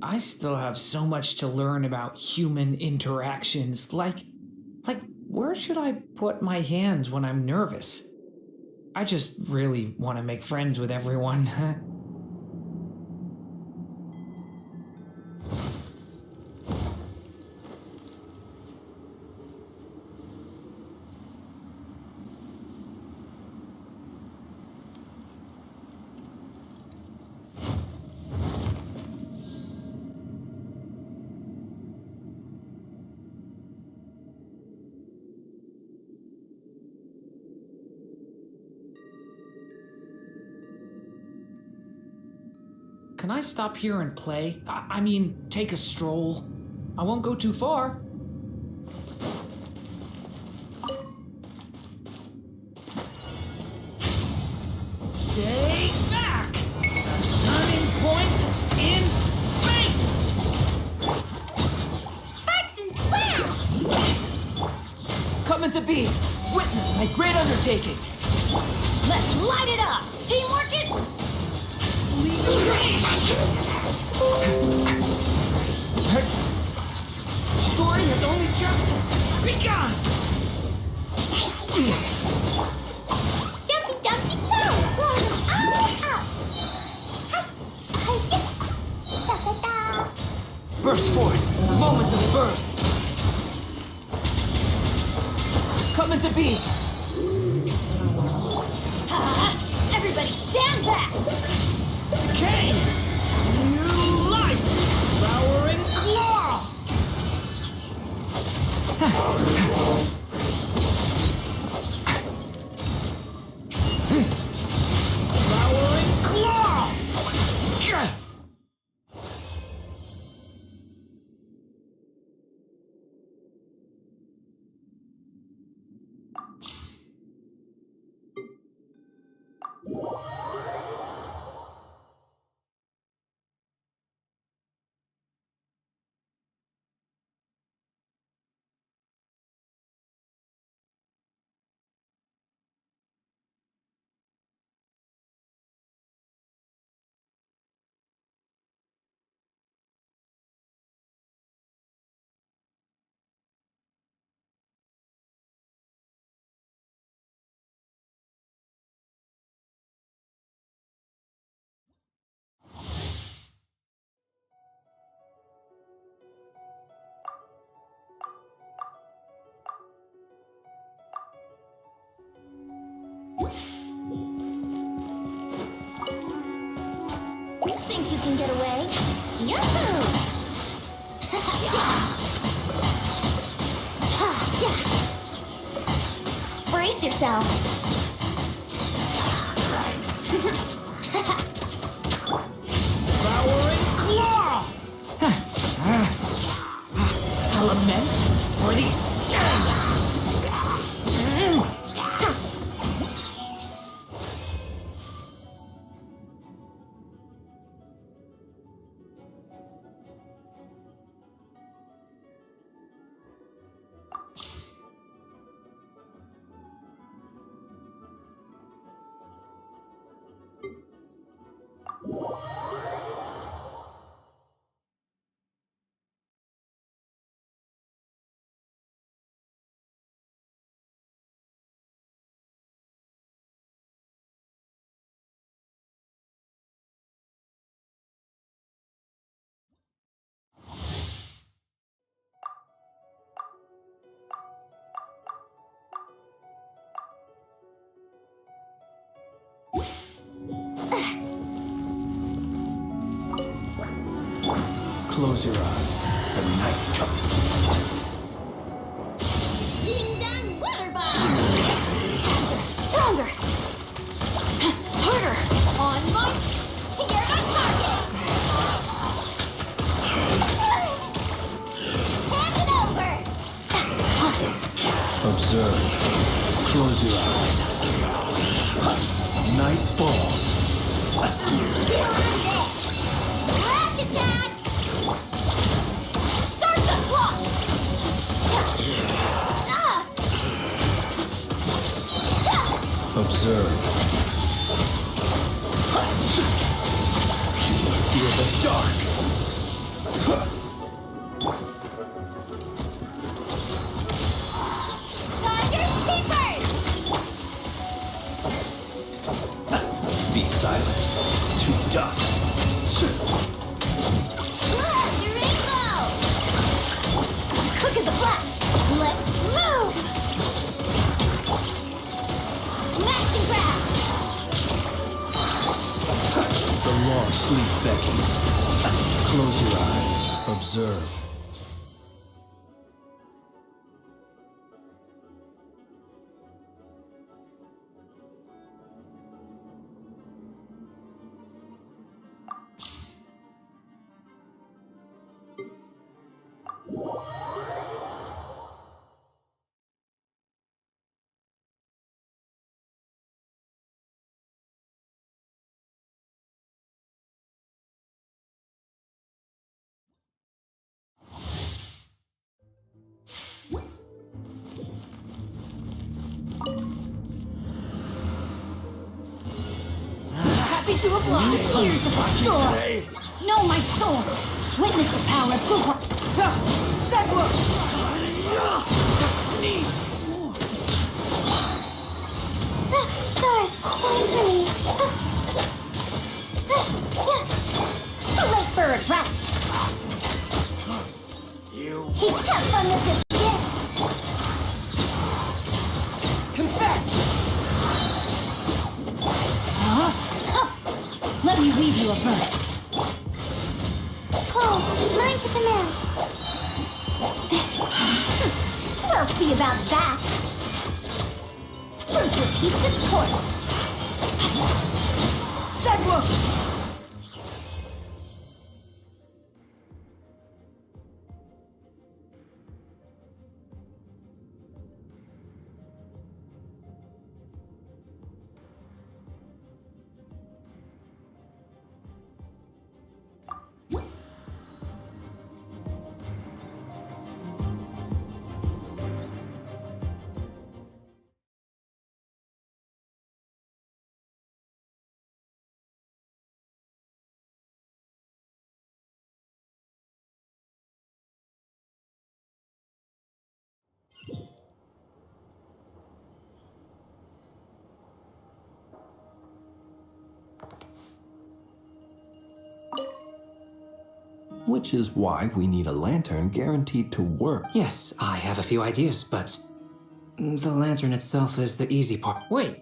I still have so much to learn about human interactions. Like, where should I put my hands when I'm nervous? I just really want to make friends with everyone. Can I stop here and play? I mean, take a stroll. I won't go too far. Stay back! Turning point in fate! Spikes and flares! Coming to be! Witness my great undertaking! Let's light it up! Teamwork is... Her story has only just begun! Jumpy Dumpty Go! Burst forth! Moment of birth! Coming to be! Everybody stand back! Decay! New life! Flowering claw! Flowering claw! Think you can get away? Yahoo! Brace yourself. Flowering claw! Element for the end! Close your eyes. The night comes. Ding dong water bomb! Stronger! Harder! On my... You're my target! Hand it over! Observe. Close your eyes. Night falls. Flash attack! Start the clock! Observe. Fear the dark. Be silent. To dust. Look, the rainbow! Quick as a flash! Let's move! Smash and grab! The long sleep beckons. Close your eyes. Observe. Happy to oblige. Here's the store. Know my sword. Witness the power of Google. Cyclone! Stars, shine for me. Too late for regrets. Have fun with this gift. Confess! Let me read you a verse. Oh, mine to the mail. We'll see about that. Truth repeats its course. Cyclone! Which is why we need a lantern guaranteed to work. Yes, I have a few ideas, but the lantern itself is the easy part. Wait,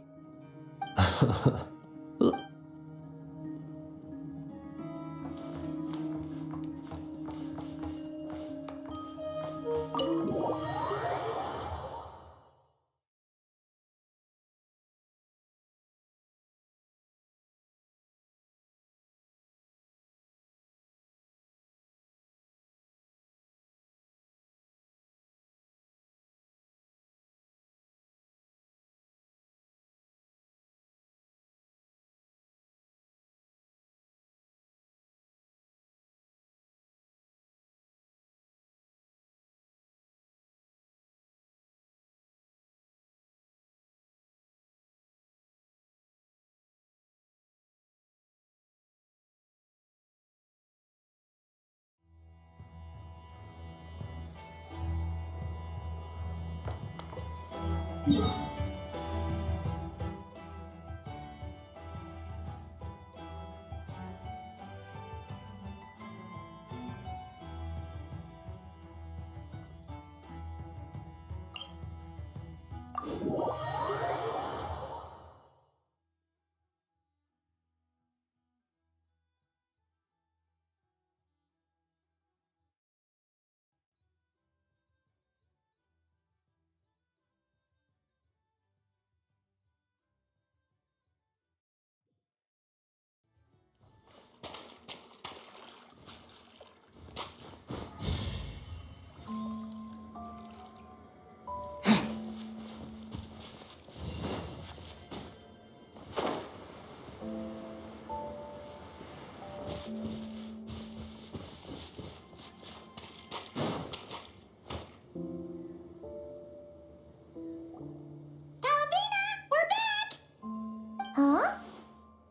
Huh?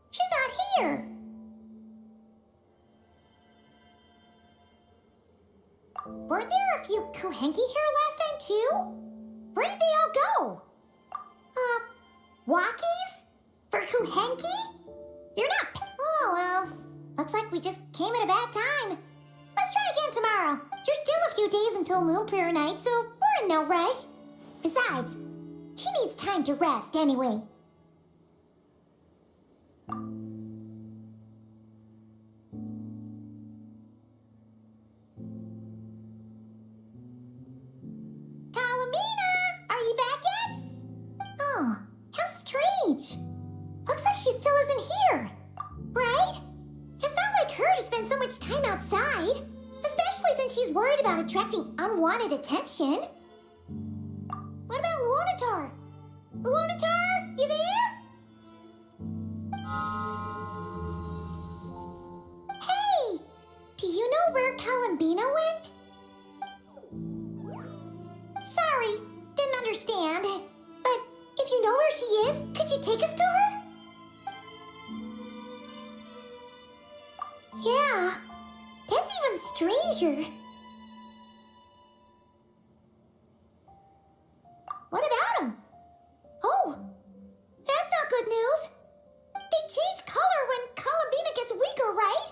She's not here. Weren't there a few Kuhenki here last time too? Where did they all go? Walkies? For Kuhenki? like we just came at a bad time. Let's try again tomorrow. There's still a few days until Moon Prayer Night, so we're in no rush. Besides, she needs time to rest anyway. Calamina! Are you back yet? Oh, how strange. Looks like she still isn't here. Right? It's not like her to spend so much time outside. Especially since she's worried about attracting unwanted attention. What about Luonatar? Luonatar, you there? Hey! Do you know where Columbina went? Sorry, didn't understand. But if you know where she is, could you take us to her? Yeah, that's even stranger. What about him? Oh, that's not good news. They change color when Columbina gets weaker, right?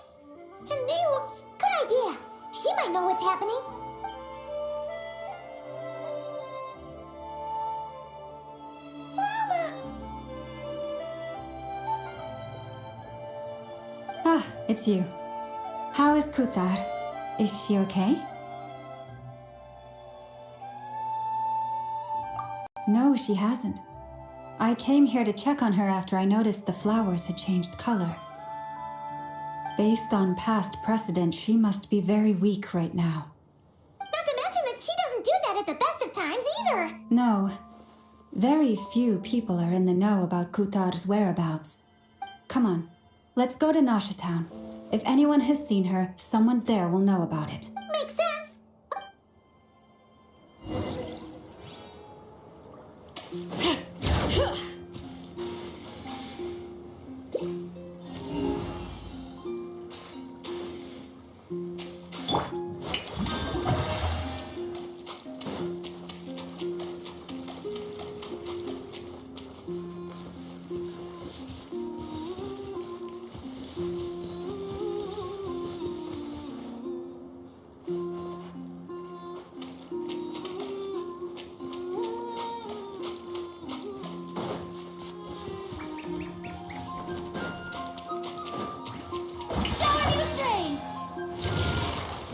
And May looks... Good idea. She might know what's happening. Mama! Ah, it's you. How is Kutar? Is she okay? No, she hasn't. I came here to check on her after I noticed the flowers had changed color. Based on past precedent, she must be very weak right now. Not to mention that she doesn't do that at the best of times either. No. Very few people are in the know about Kutar's whereabouts. Come on, let's go to Nasha Town. If anyone has seen her, someone there will know about it. Makes sense.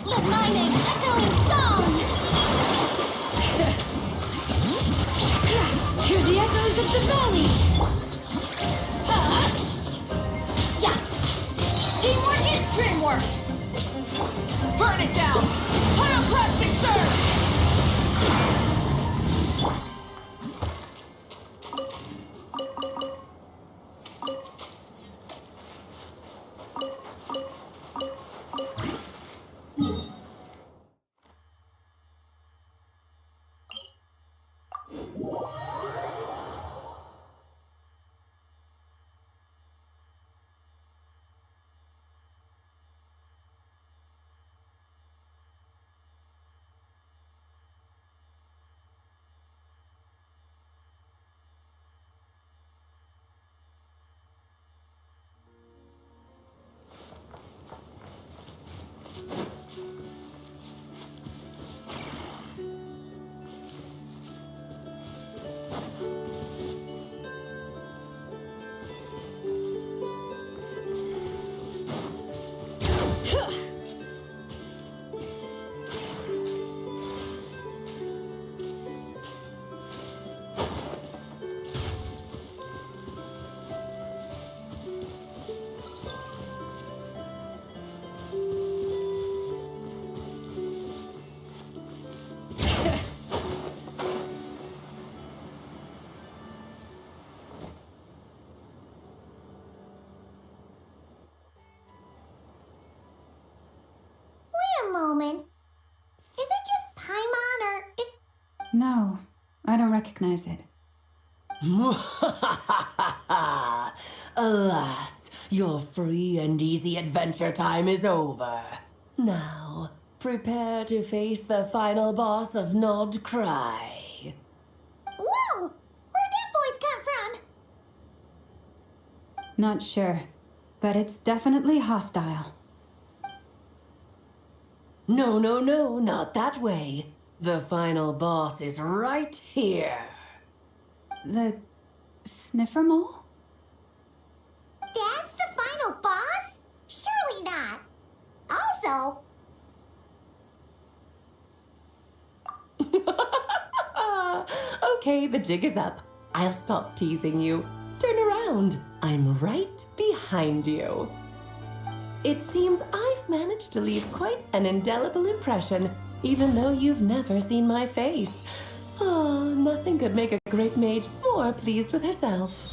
Let my name echo in song! Hear the echoes of the valley! Yeah! Teamwork is dreamwork! Burn it down! Pyroclastic surge! Moment. Is it just Paimon or it... No, I don't recognize it. Alas, your free and easy adventure time is over. Now, prepare to face the final boss of Nod Cry. Whoa! Where'd that voice come from? Not sure, but it's definitely hostile. No, no, no, not that way. The final boss is right here. The sniffer mole? That's the final boss? Surely not. Also, Okay, the jig is up. I'll stop teasing you. Turn around. I'm right behind you. It seems I've managed to leave quite an indelible impression, even though you've never seen my face. Oh, nothing could make a great mage more pleased with herself.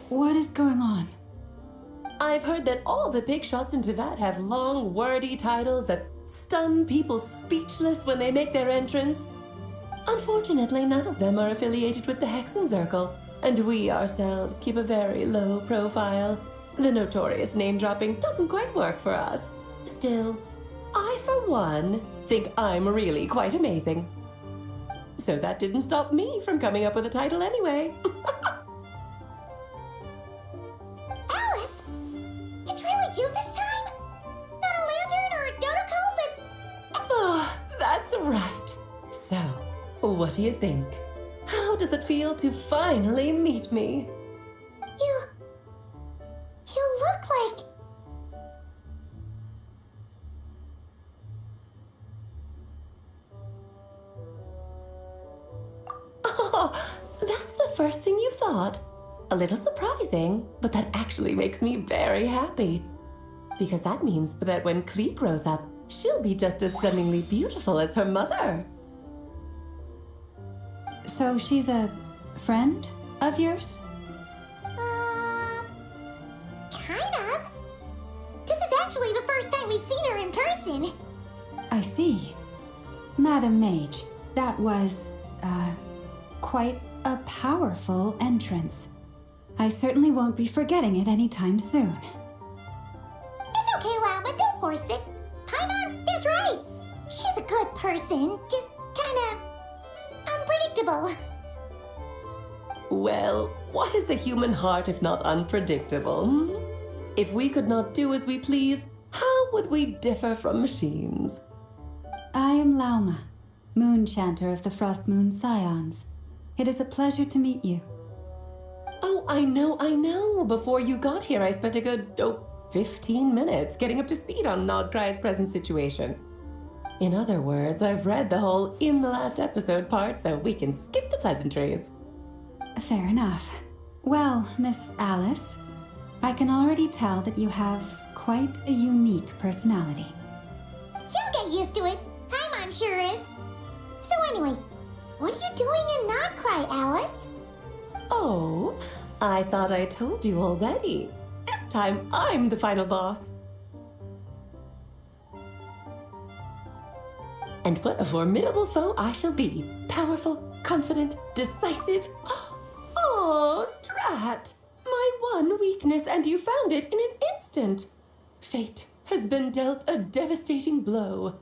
What is going on? I've heard that all the big shots in Teyvat have long, wordy titles that stun people speechless when they make their entrance. Unfortunately, none of them are affiliated with the Hexenzirkel, and we ourselves keep a very low profile. The notorious name-dropping doesn't quite work for us. Still, I, for one, think I'm really quite amazing. So that didn't stop me from coming up with a title anyway. Alice, it's really you this time? Not a lantern or a dodoco, but Oh, that's right. So, what do you think? How does it feel to finally meet me? you look like... Oh, that's the first thing you thought. A little surprising, but that actually makes me very happy. Because that means that when Klee grows up, she'll be just as stunningly beautiful as her mother. So she's a friend of yours? Kind of. This is actually the first time we've seen her in person. I see. Madam Mage, that was, quite a powerful entrance. I certainly won't be forgetting it anytime soon. It's okay, Lama, don't force it. Paimon is right. She's a good person, just kinda... unpredictable. Well, what is the human heart if not unpredictable? Hmm? If we could not do as we please, how would we differ from machines? I am Lauma, Moon Chanter of the Frost Moon Scions. It is a pleasure to meet you. Oh, I know. Before you got here, I spent a good, 15 minutes getting up to speed on Nodcry's present situation. In other words, I've read the whole in the last episode part, so we can skip the pleasantries. Fair enough. Well, Miss Alice, I can already tell that you have quite a unique personality. You'll get used to it. Paimon sure is. So anyway, what are you doing in Nodcry, Alice? Oh, I thought I told you already. This time, I'm the final boss. And what a formidable foe I shall be. Powerful, confident, decisive. Oh, drat! My one weakness, and you found it in an instant. Fate has been dealt a devastating blow.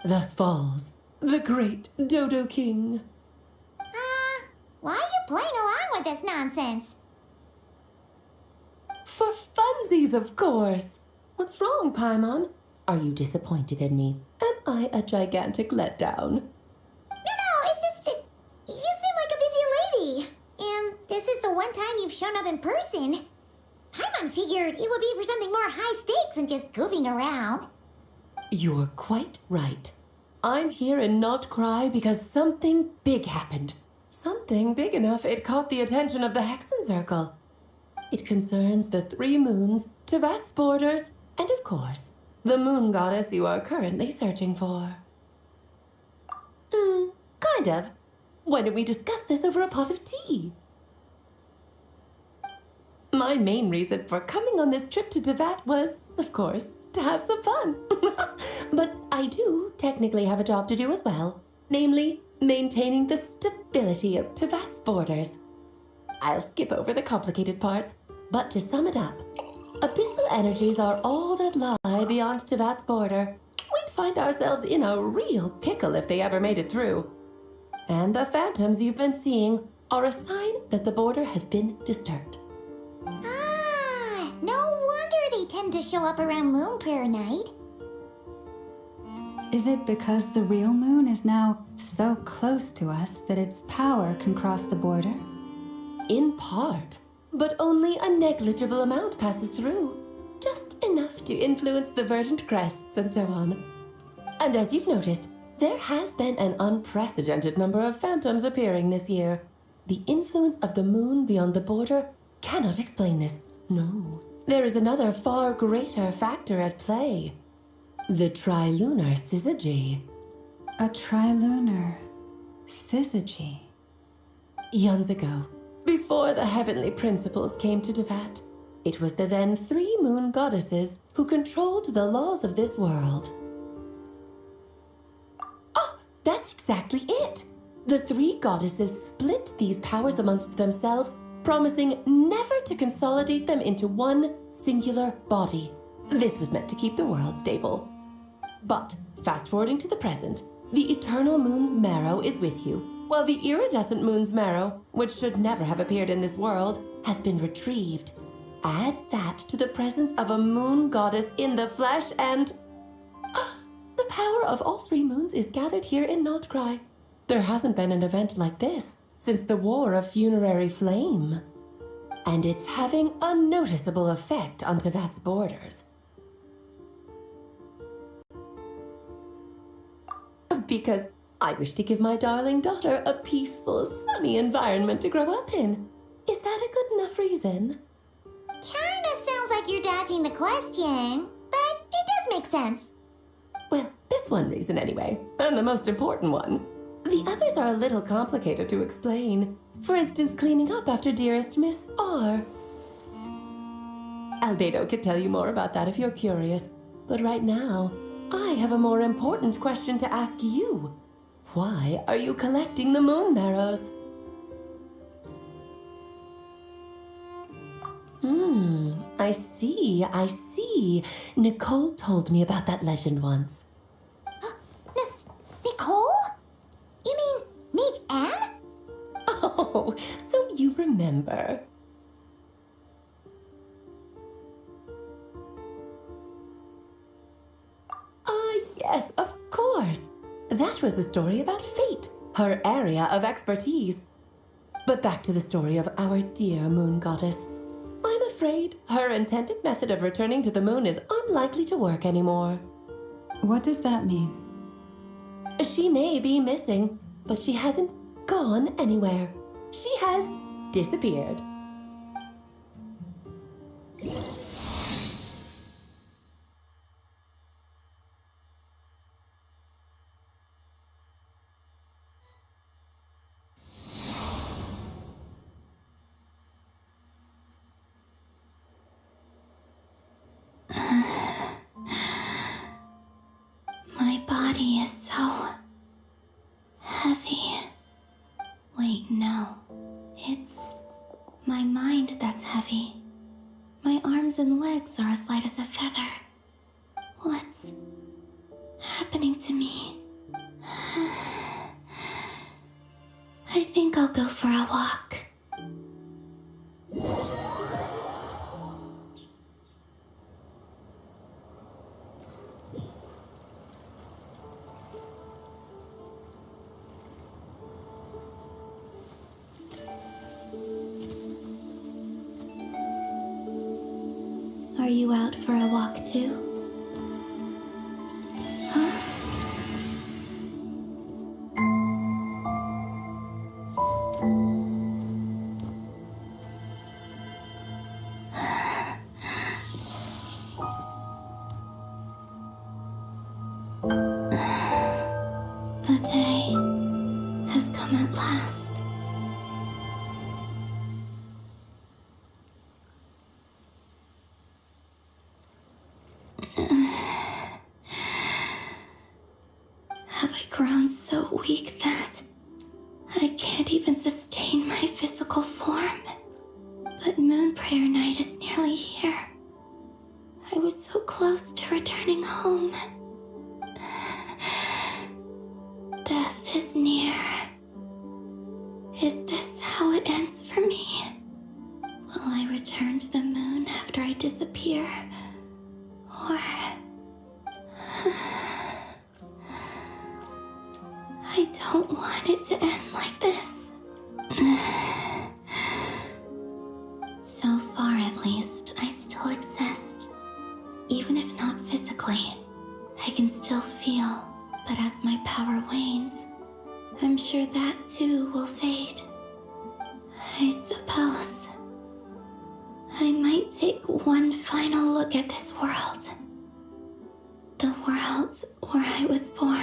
Thus falls the great Dodo King. Why are you playing along with this nonsense? For funsies, of course. What's wrong, Paimon? Are you disappointed in me? Am I a gigantic letdown? No, it's just that you seem like a busy lady. And this is the one time you've shown up in person. Paimon figured it would be for something more high stakes than just goofing around. You're quite right. I'm here in Nodcry because something big happened. Something big enough it caught the attention of the Hexenzirkel. It concerns the 3 moons, Teyvat's borders, and of course, the moon goddess you are currently searching for. Kind of. Why don't we discuss this over a pot of tea? My main reason for coming on this trip to Teyvat was, of course, to have some fun. But I do technically have a job to do as well. Namely, maintaining the stability of Teyvat's borders. I'll skip over the complicated parts, but to sum it up, abyssal energies are all that lie beyond Teyvat's border. we'd find ourselves in a real pickle if they ever made it through. And the phantoms you've been seeing are a sign that the border has been disturbed. Ah, no wonder they tend to show up around Moon Prayer Night. Is it because the real moon is now so close to us that its power can cross the border? In part, but only a negligible amount passes through. Just enough to influence the verdant crests and so on. And as you've noticed, there has been an unprecedented number of phantoms appearing this year. The influence of the moon beyond the border cannot explain this. No, there is another far greater factor at play. The trilunar syzygy. A trilunar syzygy. Eons ago, before the heavenly principles came to Devat, it was the then 3 moon goddesses who controlled the laws of this world. Oh, that's exactly it! The 3 goddesses split these powers amongst themselves, promising never to consolidate them into one singular body. This was meant to keep the world stable. But, fast-forwarding to the present, the eternal moon's marrow is with you, while the iridescent moon's marrow, which should never have appeared in this world, has been retrieved. Add that to the presence of a moon goddess in the flesh and... the power of all 3 moons is gathered here in Notcry. There hasn't been an event like this since the War of Funerary Flame. And it's having a noticeable effect on Tevat's borders. Because I wish to give my darling daughter a peaceful, sunny environment to grow up in. Is that a good enough reason? Kinda sounds like you're dodging the question, but it does make sense. Well, that's one reason anyway, and the most important one. The others are a little complicated to explain. For instance, cleaning up after dearest Miss R. Albedo could tell you more about that if you're curious, but right now, I have a more important question to ask you. Why are you collecting the moon marrows? I see. Nicole told me about that legend once. Nicole? You mean Mage Anne? Oh, so you remember. Yes, of course. That was the story about fate, her area of expertise. But back to the story of our dear moon goddess. I'm afraid her intended method of returning to the moon is unlikely to work anymore. What does that mean? She may be missing, but she hasn't gone anywhere. She has disappeared. My body is so heavy. Wait, no. It's my mind that's heavy. My arms and legs are as light as a feather. What's happening to me? I think I'll go for a walk. Are you out for a walk too? Huh? The day has come at last. Have I grown so weak that I can't even sustain my physical form? But Moon Prayer Night is nearly here. I was so close to returning home. disappear. Or... I don't want it to end like this. So far, at least, I still exist. Even if not physically, I can still feel. But as my power wanes, I'm sure that too will fade. I suppose I might take one final look at this world. The world where I was born.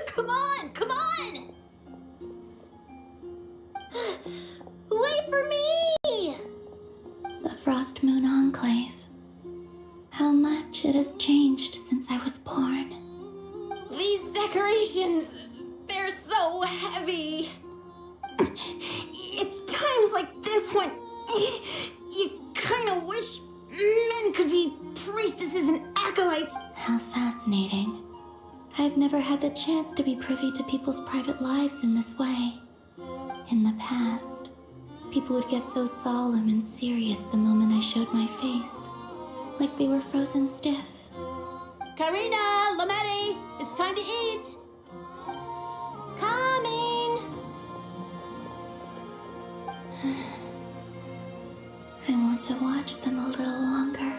Come on, come on! Wait for me! The Frost Moon Enclave. How much it has changed since I was born. These decorations, they're so heavy. It's times like this when you kind of wish men could be priestesses and acolytes. How fascinating. I've never had the chance to be privy to people's private lives in this way. In the past, people would get so solemn and serious the moment I showed my face, like they were frozen stiff. Karina, Lametti, it's time to eat. Coming! I want to watch them a little longer.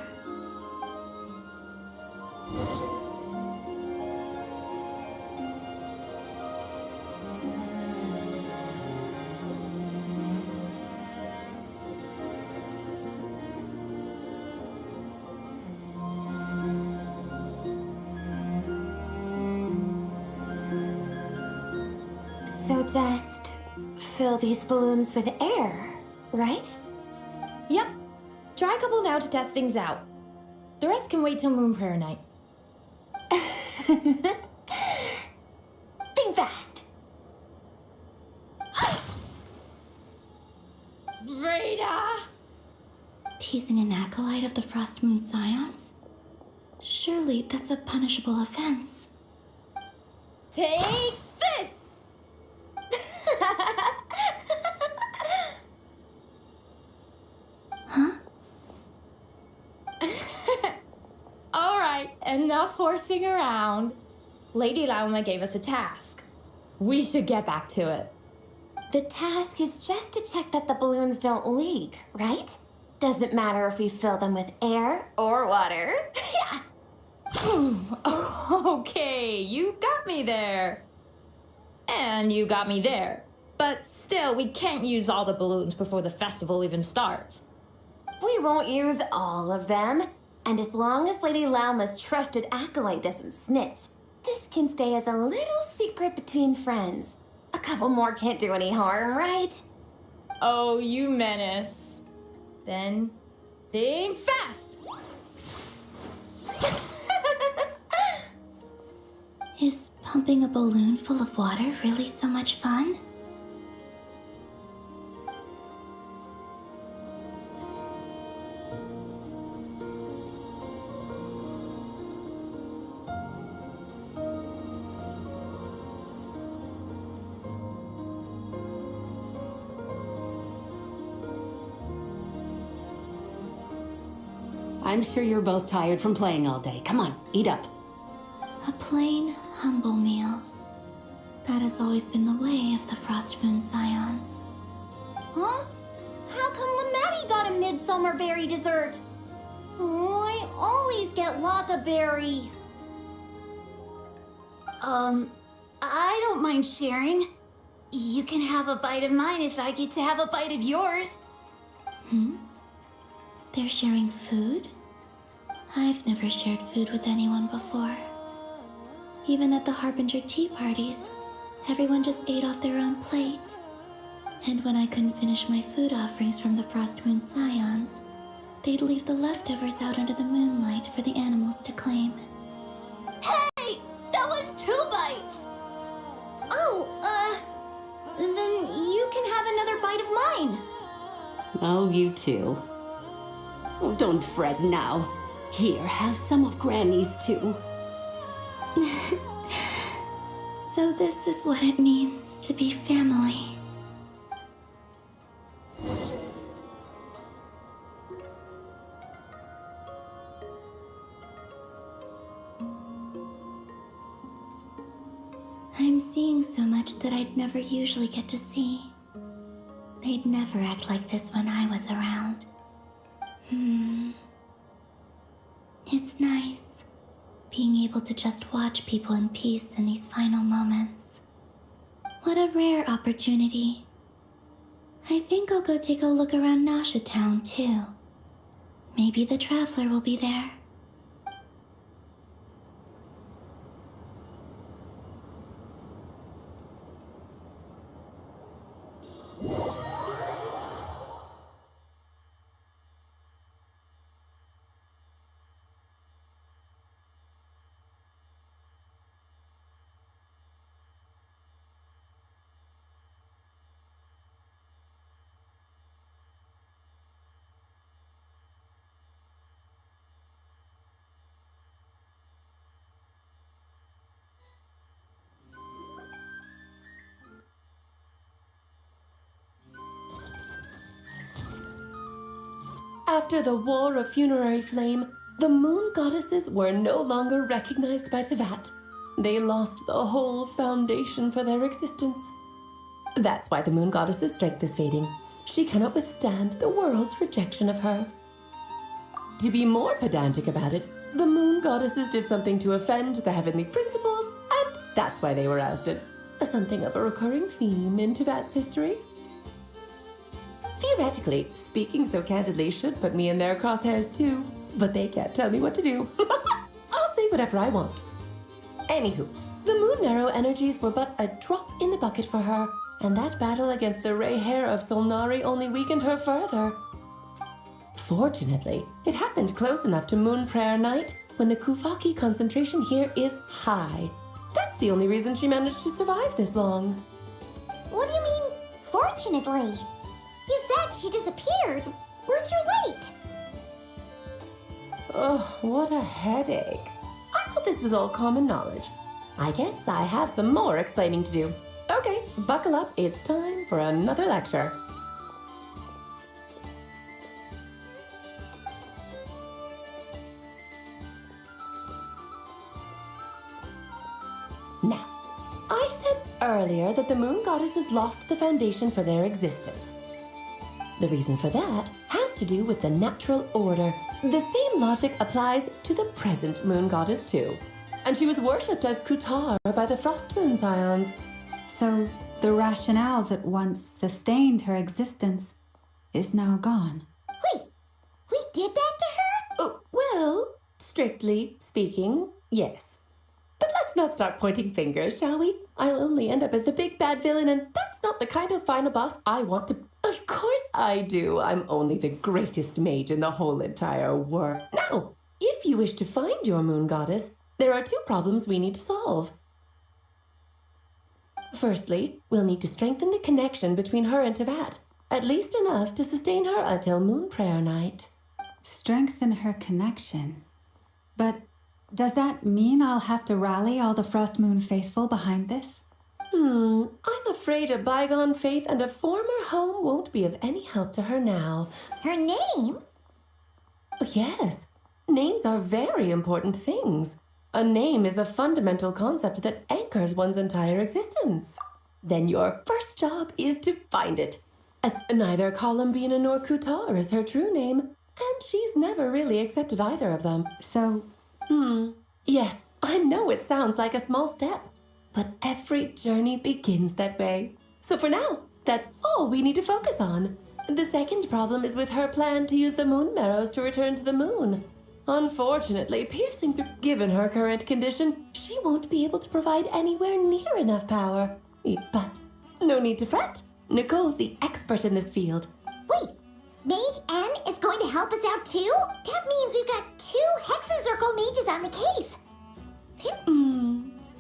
So just fill these balloons with air, right? Yep. Try a couple now to test things out. The rest can wait till Moon Prayer Night. Think fast. Rita! Teasing an acolyte of the Frost Moon Scions? Surely that's a punishable offense. Take this! Huh? Alright, enough horsing around. Lady Lauma gave us a task. We should get back to it. The task is just to check that the balloons don't leak, right? Doesn't matter if we fill them with air or water. Yeah. Okay, you got me there. And you got me there. But still, we can't use all the balloons before the festival even starts. We won't use all of them. And as long as Lady Lauma's trusted acolyte doesn't snitch, this can stay as a little secret between friends. A couple more can't do any harm, right? Oh, you menace. Then, think fast! Is pumping a balloon full of water really so much fun? I'm sure you're both tired from playing all day. Come on, eat up. A plain, humble meal. That has always been the way of the Frost Moon Scions. Huh? How come Lamatti got a midsummer berry dessert? Oh, I always get Lockaberry. I don't mind sharing. You can have a bite of mine if I get to have a bite of yours. They're sharing food? I've never shared food with anyone before. Even at the Harbinger tea parties, everyone just ate off their own plate. And when I couldn't finish my food offerings from the Frost Moon Scions, they'd leave the leftovers out under the moonlight for the animals to claim. Hey! That was 2 bites! Oh, then you can have another bite of mine. Oh, you too. Oh, don't fret now. Here, have some of Granny's too. So this is what it means to be family. I'm seeing so much that I'd never usually get to see. They'd never act like this when I was around. It's nice, being able to just watch people in peace in these final moments. What a rare opportunity. I think I'll go take a look around Nasha Town, too. Maybe the Traveler will be there. After the War of Funerary Flame, the moon goddesses were no longer recognized by Tevat. They lost the whole foundation for their existence. That's why the moon goddess's strength is fading. She cannot withstand the world's rejection of her. To be more pedantic about it, the moon goddesses did something to offend the heavenly principles, and that's why they were ousted. Something of a recurring theme in Tevat's history. Theoretically, speaking so candidly should put me in their crosshairs too, but they can't tell me what to do. I'll say whatever I want. Anywho, the Moon Marrow energies were but a drop in the bucket for her, and that battle against the Ray Hair of Solnari only weakened her further. Fortunately, it happened close enough to Moon Prayer Night when the Kuvaki concentration here is high. That's the only reason she managed to survive this long. What do you mean, fortunately? You said she disappeared. We're too late. Oh, what a headache. I thought this was all common knowledge. I guess I have some more explaining to do. Okay, buckle up. It's time for another lecture. Now, I said earlier that the moon goddesses lost the foundation for their existence. The reason for that has to do with the natural order. The same logic applies to the present moon goddess too. And she was worshipped as Kutar by the Frost Moon Scions. So the rationale that once sustained her existence is now gone. Wait, we did that to her? Oh, well, strictly speaking, yes. But let's not start pointing fingers, shall we? I'll only end up as the big bad villain, and that's not the kind of final boss I want to... Of course I do. I'm only the greatest mage in the whole entire world. Now, if you wish to find your moon goddess, there are 2 problems we need to solve. Firstly, we'll need to strengthen the connection between her and Tevat, at least enough to sustain her until Moon Prayer Night. Strengthen her connection. But does that mean I'll have to rally all the Frost Moon faithful behind this? I'm afraid a bygone faith and a former home won't be of any help to her now. Her name? Yes, Names are very important things. A name is a fundamental concept that anchors one's entire existence. Then your first job is to find it, as neither Columbina nor Kutar is her true name, and she's never really accepted either of them. So, Yes, I know it sounds like a small step, but every journey begins that way. So for now, that's all we need to focus on. The second problem is with her plan to use the moon marrows to return to the moon. Unfortunately, piercing through, given her current condition, she won't be able to provide anywhere near enough power. But no need to fret. Nicole's the expert in this field. Wait, Mage N is going to help us out too? That means we've got 2 Hexacircle mages on the case.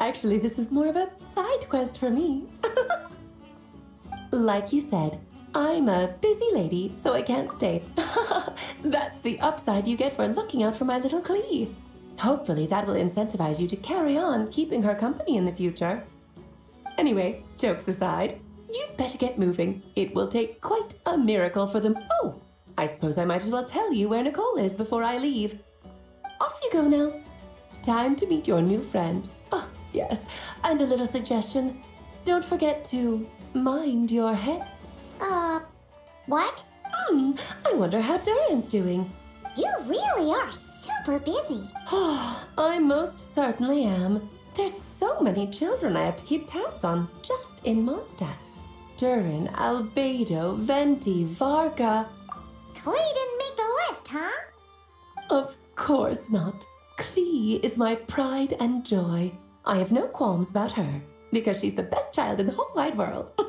Actually, this is more of a side quest for me. Like you said, I'm a busy lady, so I can't stay. That's the upside you get for looking out for my little Clee. Hopefully that will incentivize you to carry on keeping her company in the future. Anyway, jokes aside, you'd better get moving. It will take quite a miracle for them. Oh, I suppose I might as well tell you where Nicole is before I leave. Off you go now. Time to meet your new friend. Oh, yes, and a little suggestion. Don't forget to mind your head. What? I wonder how Durin's doing. You really are super busy. I most certainly am. There's so many children I have to keep tabs on just in Mondstadt. Durin, Albedo, Venti, Varga. Clee didn't make the list, huh? Of course not. Clee is my pride and joy. I have no qualms about her, because she's the best child in the whole wide world. Yeah.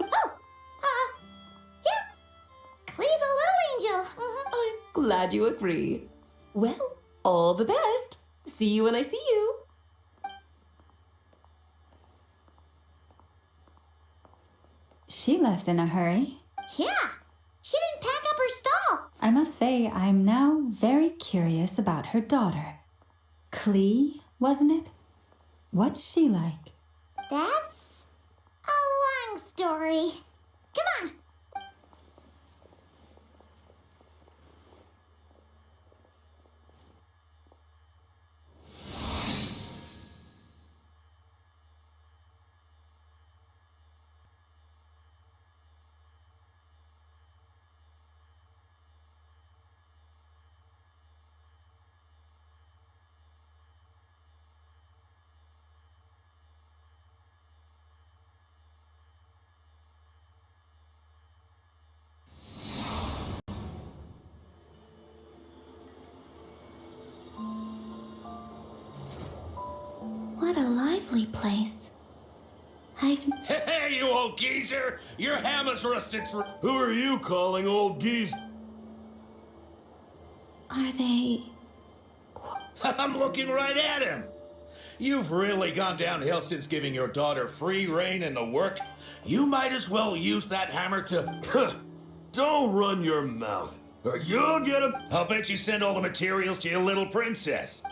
Clee's a little angel. I'm glad you agree. Well, all the best. See you when I see you. she left in a hurry. Yeah, she didn't pack up her stall. I must say, I'm now very curious about her daughter. Clee, wasn't it? What's she like? That's a long story. Come on. What a lively place. Hey, you old geezer! Your ham is rusted for— Who are you calling old geese? Are they... I'm looking right at him! You've really gone downhill since giving your daughter free rein in the work. You might as well use that hammer to— Don't run your mouth, or you'll get a— I'll bet you send all the materials to your little princess.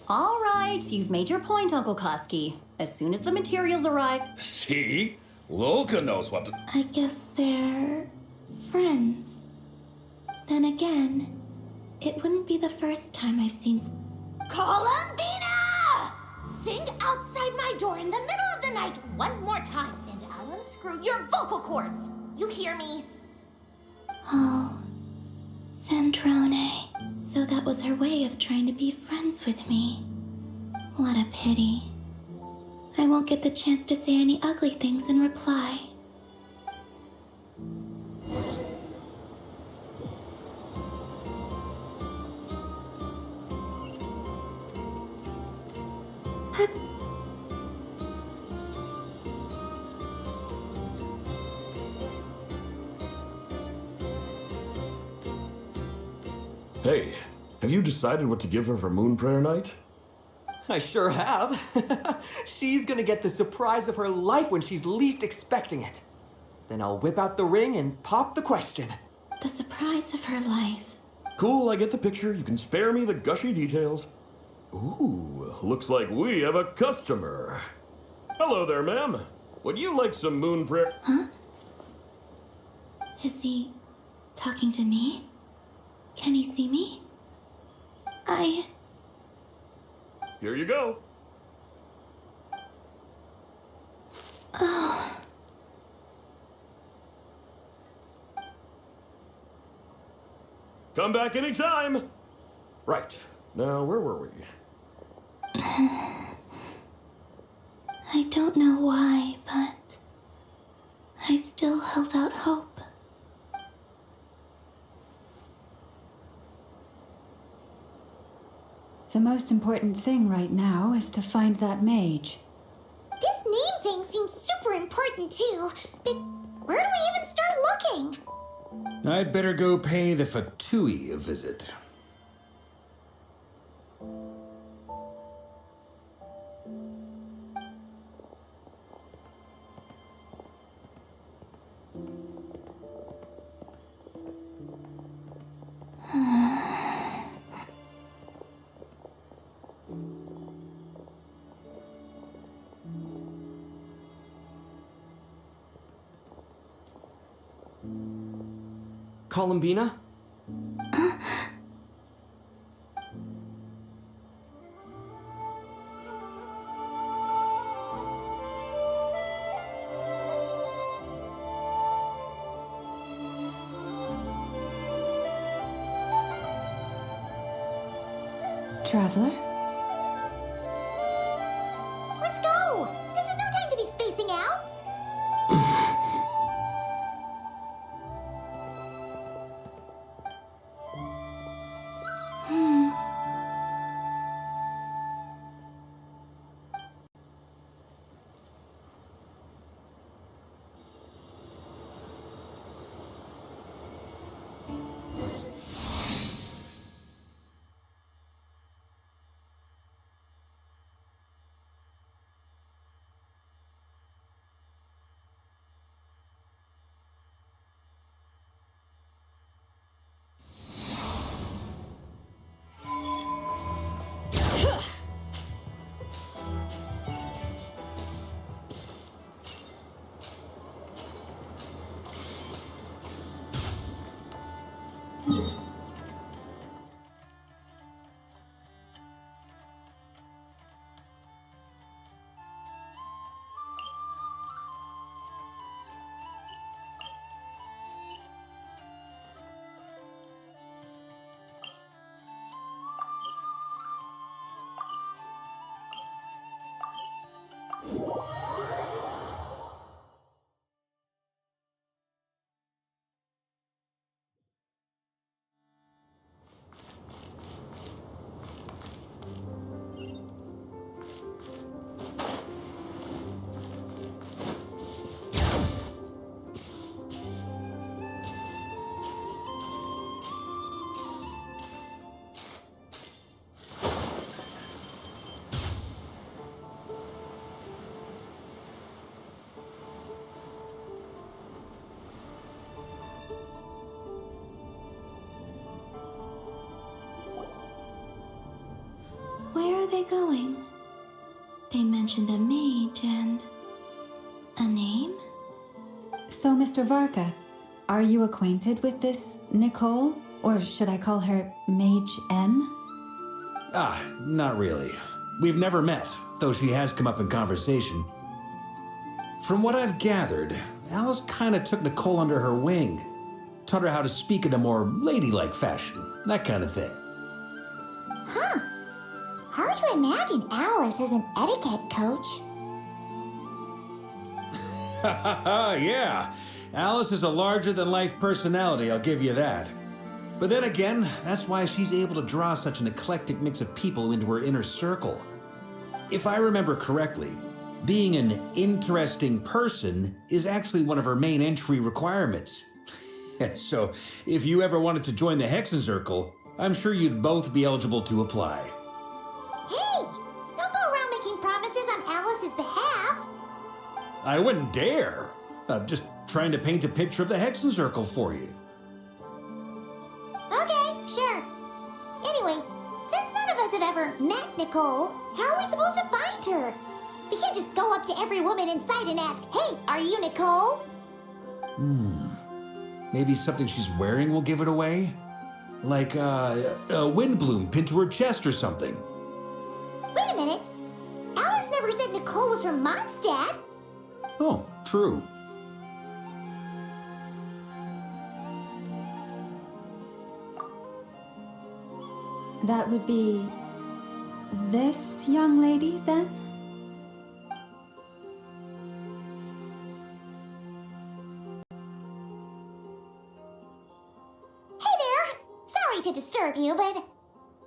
All right, you've made your point, Uncle Koski. As soon as the materials arrive... See? Lolka knows what to— I guess they're... friends. Then again, it wouldn't be the first time I've seen... Columbina! Sing outside my door in the middle of the night one more time, and I'll unscrew your vocal cords. You hear me? Oh, Zandrone. So that was her way of trying to be friends with me. What a pity. I won't get the chance to say any ugly things in reply. But Hey, have you decided what to give her for Moon Prayer Night? I sure have. She's gonna get the surprise of her life when she's least expecting it. Then I'll whip out the ring and pop the question. the surprise of her life. Cool, I get the picture. You can spare me the gushy details. Ooh, looks like we have a customer. Hello there, ma'am. Would you like some moon prayer? Huh? Is he talking to me? Can he see me? Here you go. Oh. Come back anytime. Right. Now, where were we? I don't know why, but I still held out hope. The most important thing right now is to find that mage. This name thing seems super important too, but where do we even start looking? I'd better go pay the Fatui a visit. Columbina? Traveler? Let's go! This is no time to be spacing out! Where are they going? They mentioned a mage and a name? So, Mr. Varka, are you acquainted with this Nicole? Or should I call her Mage N? Ah, not really. We've never met, though she has come up in conversation. From what I've gathered, Alice kinda took Nicole under her wing. Taught her how to speak in a more ladylike fashion, that kind of thing. Huh. Hard to imagine Alice as an etiquette coach. Yeah, Alice is a larger-than-life personality, I'll give you that. But then again, that's why she's able to draw such an eclectic mix of people into her inner circle. If I remember correctly, being an interesting person is actually one of her main entry requirements. So, if you ever wanted to join the Hexencircle, I'm sure you'd both be eligible to apply. Hey! Don't go around making promises on Alice's behalf! I wouldn't dare. I'm just trying to paint a picture of the Hexencircle for you. Okay, sure. Anyway, since none of us have ever met Nicole, how are we supposed to find her? We can't just go up to every woman in sight and ask, "Hey, are you Nicole?" Maybe something she's wearing will give it away? Like, a wind bloom pinned to her chest or something. Wait a minute. Alice never said Nicole was from Mondstadt. Oh, true. That would be this young lady, then? Hey there. Sorry to disturb you, but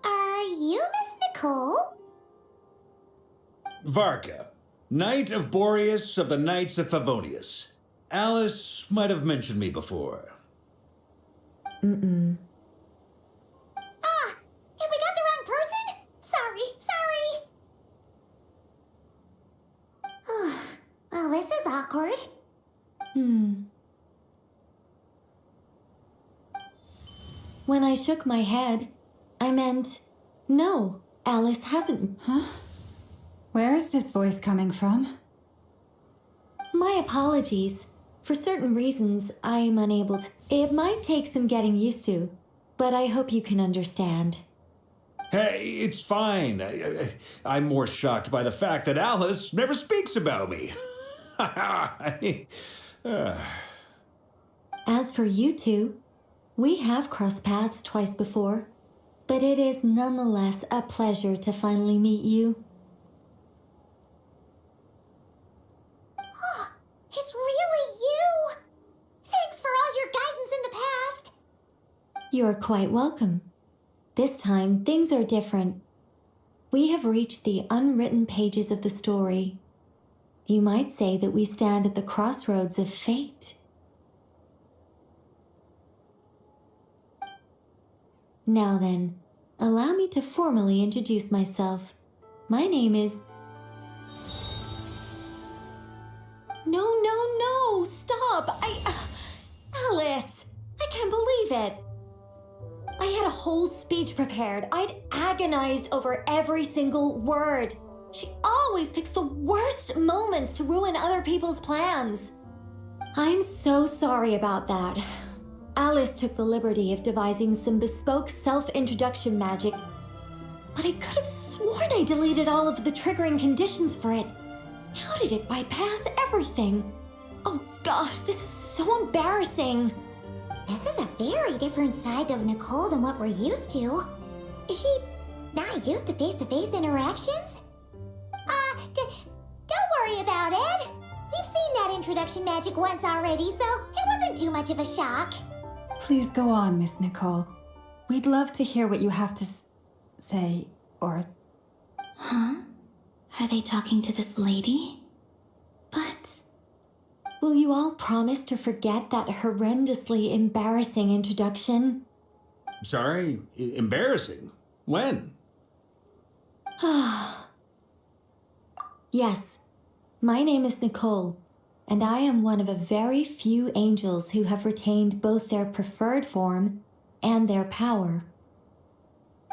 are you Miss Nicole? Varka, Knight of Boreas of the Knights of Favonius. Alice might have mentioned me before. Mm-mm. Ah, have we got the wrong person? Sorry. Well, this is awkward. When I shook my head, I meant, no, Alice hasn't. Huh? Where is this voice coming from? My apologies. For certain reasons, I am unable to. It might take some getting used to, but I hope you can understand. Hey, it's fine. I'm more shocked by the fact that Alice never speaks about me. As for you two, we have crossed paths twice before, but it is nonetheless a pleasure to finally meet you. It's really you! Thanks for all your guidance in the past! You're quite welcome. This time, things are different. We have reached the unwritten pages of the story. You might say that we stand at the crossroads of fate. Now then, allow me to formally introduce myself. My name is... No, stop! Alice! I can't believe it! I had a whole speech prepared. I'd agonized over every single word. She always picks the worst moments to ruin other people's plans. I'm so sorry about that. Alice took the liberty of devising some bespoke self-introduction magic, but I could have sworn I deleted all of the triggering conditions for it. How did it bypass everything? Oh gosh, this is so embarrassing. This is a very different side of Nicole than what we're used to. Is she not used to face-to-face interactions? Don't worry about it. We've seen that introduction magic once already, so it wasn't too much of a shock. Please go on, Miss Nicole. We'd love to hear what you have to say, or... Huh? Are they talking to this lady? But... Will you all promise to forget that horrendously embarrassing introduction? Sorry? Embarrassing? When? Yes, my name is Nicole, and I am one of a very few angels who have retained both their preferred form and their power.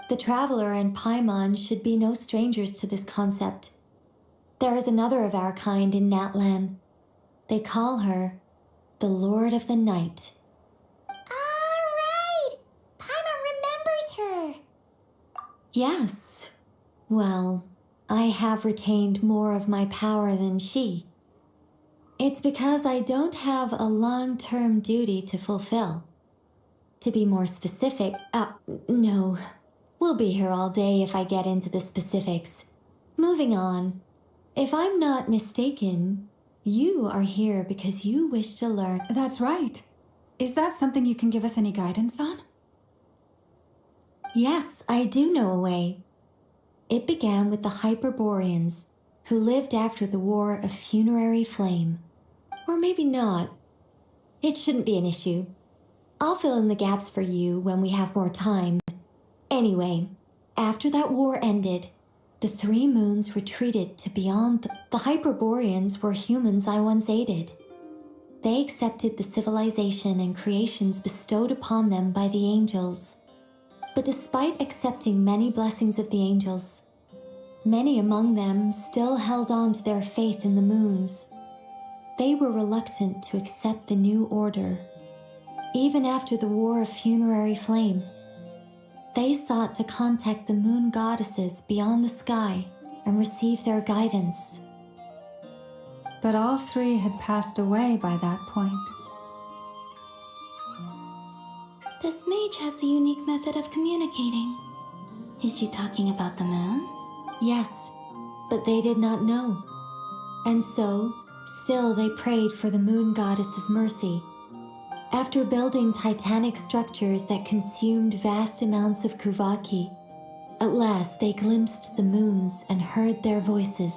The Traveler and Paimon should be no strangers to this concept. There is another of our kind in Natlan. They call her the Lord of the Night. All right! Paimon remembers her. Yes. Well, I have retained more of my power than she. It's because I don't have a long-term duty to fulfill. To be more specific, no. We'll be here all day if I get into the specifics. Moving on. If I'm not mistaken, you are here because you wish to learn. That's right. Is that something you can give us any guidance on? Yes, I do know a way. It began with the Hyperboreans, who lived after the War of Funerary Flame. Or maybe not. It shouldn't be an issue. I'll fill in the gaps for you when we have more time. Anyway, after that war ended, the Three Moons retreated to beyond the Hyperboreans were humans I once aided. They accepted the civilization and creations bestowed upon them by the angels. But despite accepting many blessings of the angels, many among them still held on to their faith in the moons. They were reluctant to accept the new order. Even after the War of Funerary Flame, they sought to contact the moon goddesses beyond the sky and receive their guidance. But all three had passed away by that point. This mage has a unique method of communicating. Is she talking about the moons? Yes, but they did not know. And so, still they prayed for the moon goddess's mercy. After building titanic structures that consumed vast amounts of Kuvaki, at last they glimpsed the moons and heard their voices.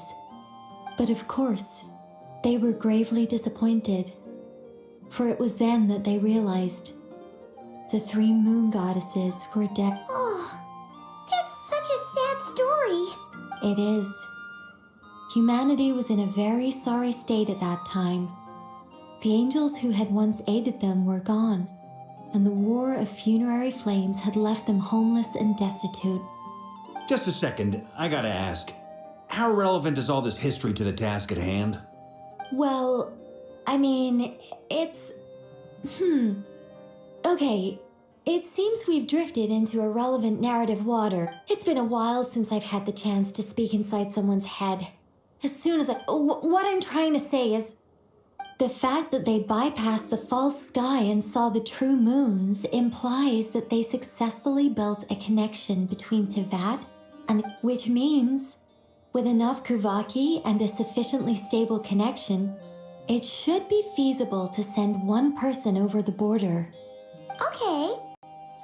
But of course, they were gravely disappointed, for it was then that they realized the three moon goddesses were dead. Oh, that's such a sad story. It is. Humanity was in a very sorry state at that time. The angels who had once aided them were gone, and the war of funerary flames had left them homeless and destitute. Just a second, I gotta ask. How relevant is all this history to the task at hand? Well, I mean, it's... Okay, it seems we've drifted into irrelevant narrative water. It's been a while since I've had the chance to speak inside someone's head. As soon as what I'm trying to say is, the fact that they bypassed the false sky and saw the true moons implies that they successfully built a connection between Tevat and, which means, with enough Kuvaki and a sufficiently stable connection, it should be feasible to send one person over the border. Okay,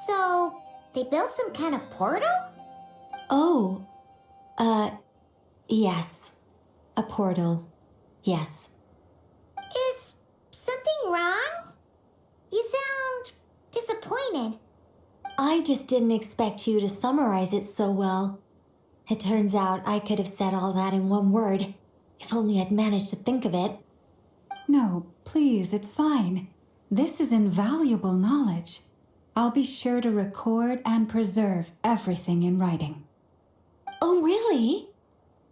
so they built some kind of portal? Oh, yes. A portal. Yes. Is something wrong? You sound disappointed. I just didn't expect you to summarize it so well. It turns out I could have said all that in one word, if only I'd managed to think of it. No, please, it's fine. This is invaluable knowledge. I'll be sure to record and preserve everything in writing. Oh, really?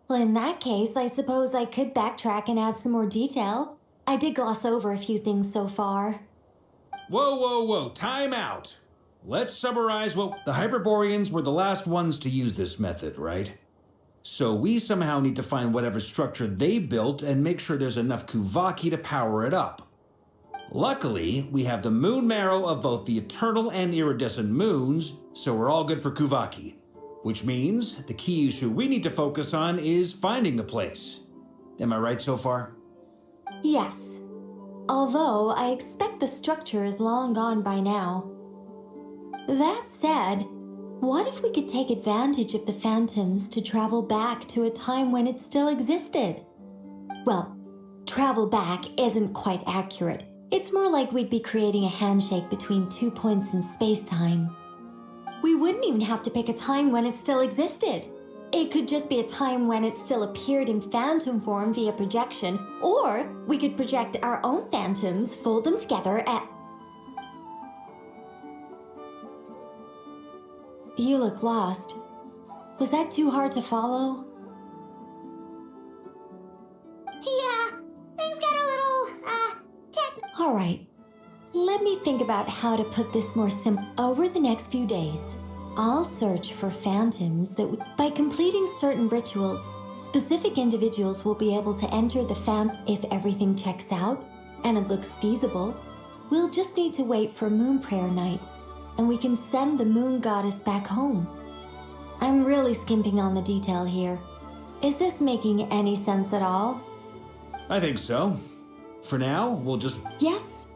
Well, in that case, I suppose I could backtrack and add some more detail. I did gloss over a few things so far. Whoa, time out! Let's summarize what... The Hyperboreans were the last ones to use this method, right? So we somehow need to find whatever structure they built and make sure there's enough Kuvaki to power it up. Luckily, we have the moon marrow of both the eternal and iridescent moons, so we're all good for Kuvaki. Which means the key issue we need to focus on is finding the place. Am I right so far? Yes. Although I expect the structure is long gone by now. That said, what if we could take advantage of the phantoms to travel back to a time when it still existed? Well, travel back isn't quite accurate. It's more like we'd be creating a handshake between 2 points in space-time. We wouldn't even have to pick a time when it still existed. It could just be a time when it still appeared in phantom form via projection, or we could project our own phantoms, fold them together, and... You look lost. Was that too hard to follow? Yeah, things got a little, All right. Let me think about how to put this more simple. Over the next few days, I'll search for phantoms that by completing certain rituals, specific individuals will be able to enter the if everything checks out and it looks feasible. We'll just need to wait for Moon Prayer Night, and we can send the moon goddess back home. I'm really skimping on the detail here. Is this making any sense at all? I think so. For now, we'll just... Yes.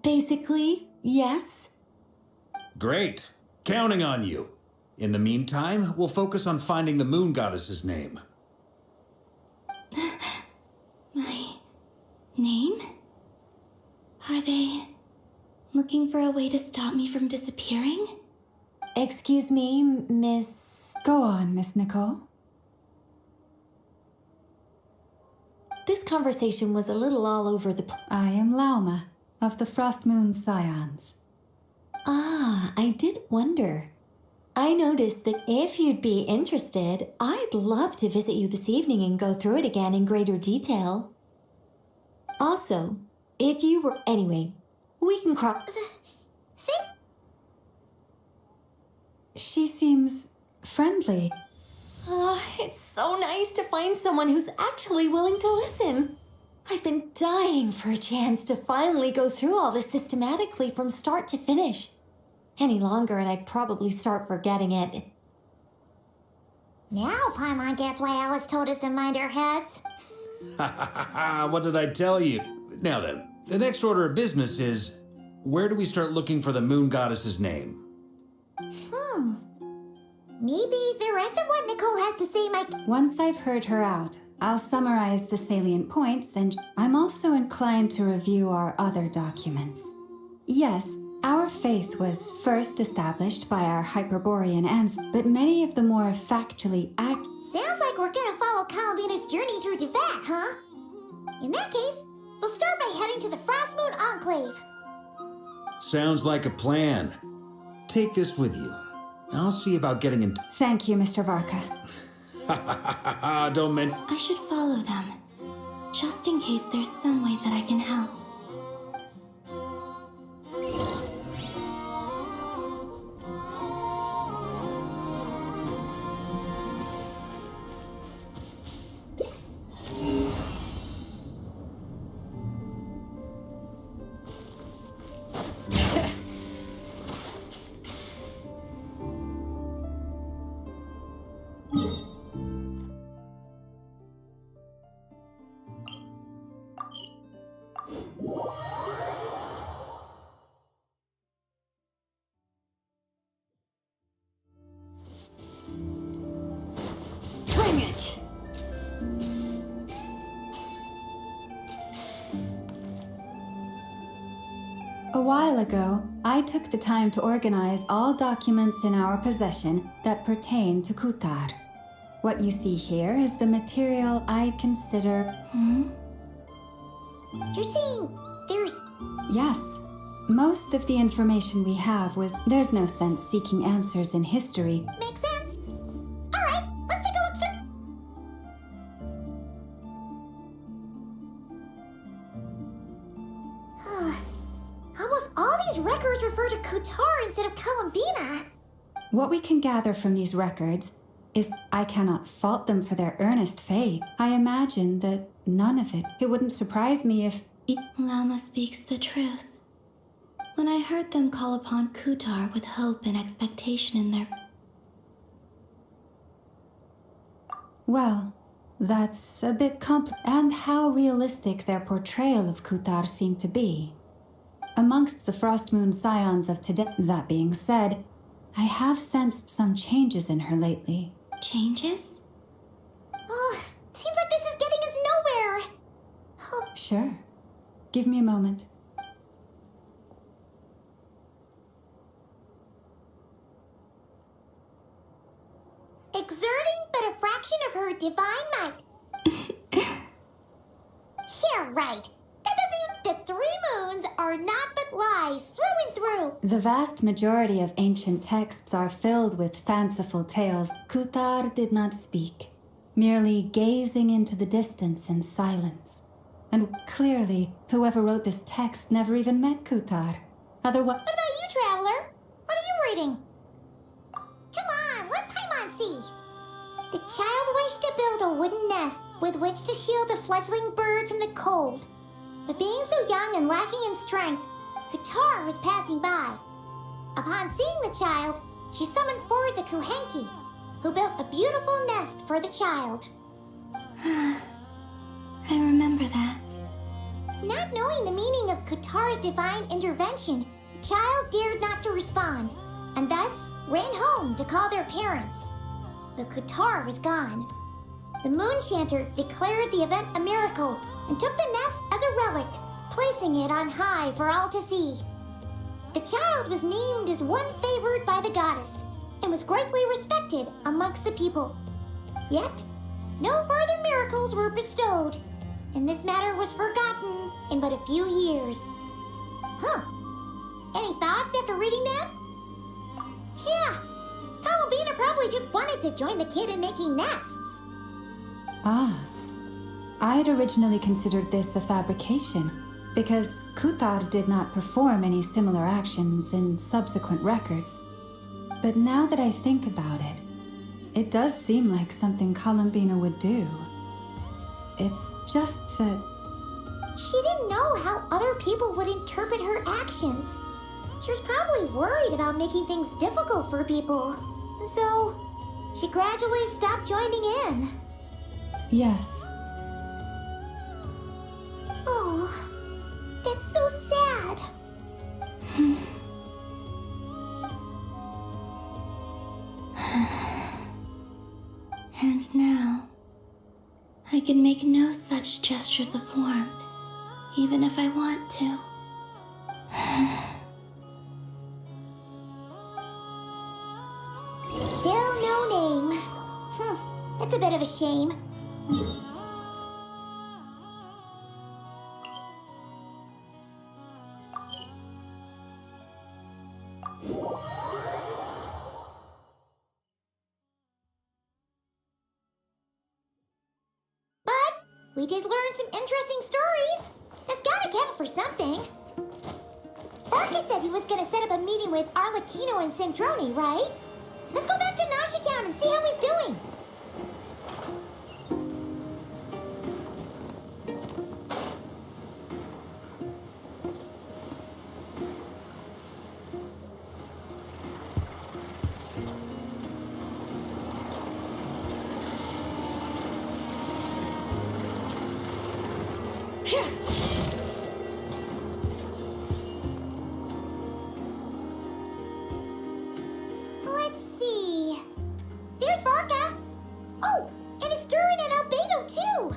Basically, yes. Great. Counting on you. In the meantime, we'll focus on finding the moon goddess's name. My name? Are they looking for a way to stop me from disappearing? Excuse me, Miss... Go on, Miss Nicole. This conversation was a little all over the place. I am Lauma, of the Frost Moon Scions. Ah, I did wonder. I noticed that if you'd be interested, I'd love to visit you this evening and go through it again in greater detail. Also, if you were... Anyway, we can cross... See? She seems friendly. Oh, it's so nice to find someone who's actually willing to listen. I've been dying for a chance to finally go through all this systematically from start to finish. Any longer and I'd probably start forgetting it. Now Paimon gets why Alice told us to mind our heads. What did I tell you? Now then, the next order of business is, where do we start looking for the moon goddess's name? Maybe the rest of what Nicole has to say might... Once I've heard her out, I'll summarize the salient points, and I'm also inclined to review our other documents. Yes, our faith was first established by our Hyperborean ancestors, but many of the more factually Sounds like we're gonna follow Columbina's journey through Devat, huh? In that case, we'll start by heading to the Frost Moon Enclave. Sounds like a plan. Take this with you. I'll see about getting in... Thank you, Mr. Varka. Don't mention... I should follow them, just in case there's some way that I can help. Bring it! A while ago, I took the time to organize all documents in our possession that pertain to Kutar. What you see here is the material I consider... You're saying there's... Yes. Most of the information we have was... There's no sense seeking answers in history. Makes sense. Alright, let's take a look through... Almost all these records refer to Kutar instead of Columbina. What we can gather from these records is I cannot fault them for their earnest faith. I imagine that none of it. It wouldn't surprise me if... Lama speaks the truth. When I heard them call upon Kutar with hope and expectation in their... Well, that's a bit and how realistic their portrayal of Kutar seemed to be. Amongst the Frost Moon scions of today, that being said, I have sensed some changes in her lately. Changes? Oh, seems like this is getting us nowhere. Oh. Sure. Give me a moment. Exerting but a fraction of her divine might. Yeah, right. That doesn't even... The 3 moons are not but lies, through and through. The vast majority of ancient texts are filled with fanciful tales. Kutar did not speak, merely gazing into the distance in silence. And clearly, whoever wrote this text never even met Kutar. Otherwise... What about you, Traveler? What are you reading? Come on, let Paimon see. The child wished to build a wooden nest with which to shield a fledgling bird from the cold. But being so young and lacking in strength, Kutar was passing by. Upon seeing the child, she summoned forward the Kuhenki, who built a beautiful nest for the child. I remember that. Not knowing the meaning of Kutar's divine intervention, the child dared not to respond, and thus ran home to call their parents. But Kutar was gone. The Moon Chanter declared the event a miracle and took the nest as a relic, placing it on high for all to see. The child was named as one favored by the goddess, and was greatly respected amongst the people. Yet, no further miracles were bestowed, and this matter was forgotten in but a few years. Huh. Any thoughts after reading that? Yeah, Columbina probably just wanted to join the kid in making nests. Ah. I'd originally considered this a fabrication, because Kutar did not perform any similar actions in subsequent records. But now that I think about it, It does seem like something Columbina would do. It's just that... She didn't know how other people would interpret her actions. She was probably worried about making things difficult for people. So, she gradually stopped joining in. Yes. Oh, that's so sad. And now, I can make no such gestures of warmth, even if I want to. Still no name. That's a bit of a shame. But we did learn some interesting stories. That's gotta count for something. Barca said he was gonna set up a meeting with Arlecchino and Sandrone, right? Let's go back to Nasha Town and see how he's doing. Let's see. There's Barca. Oh, and it's Durin and Albedo too.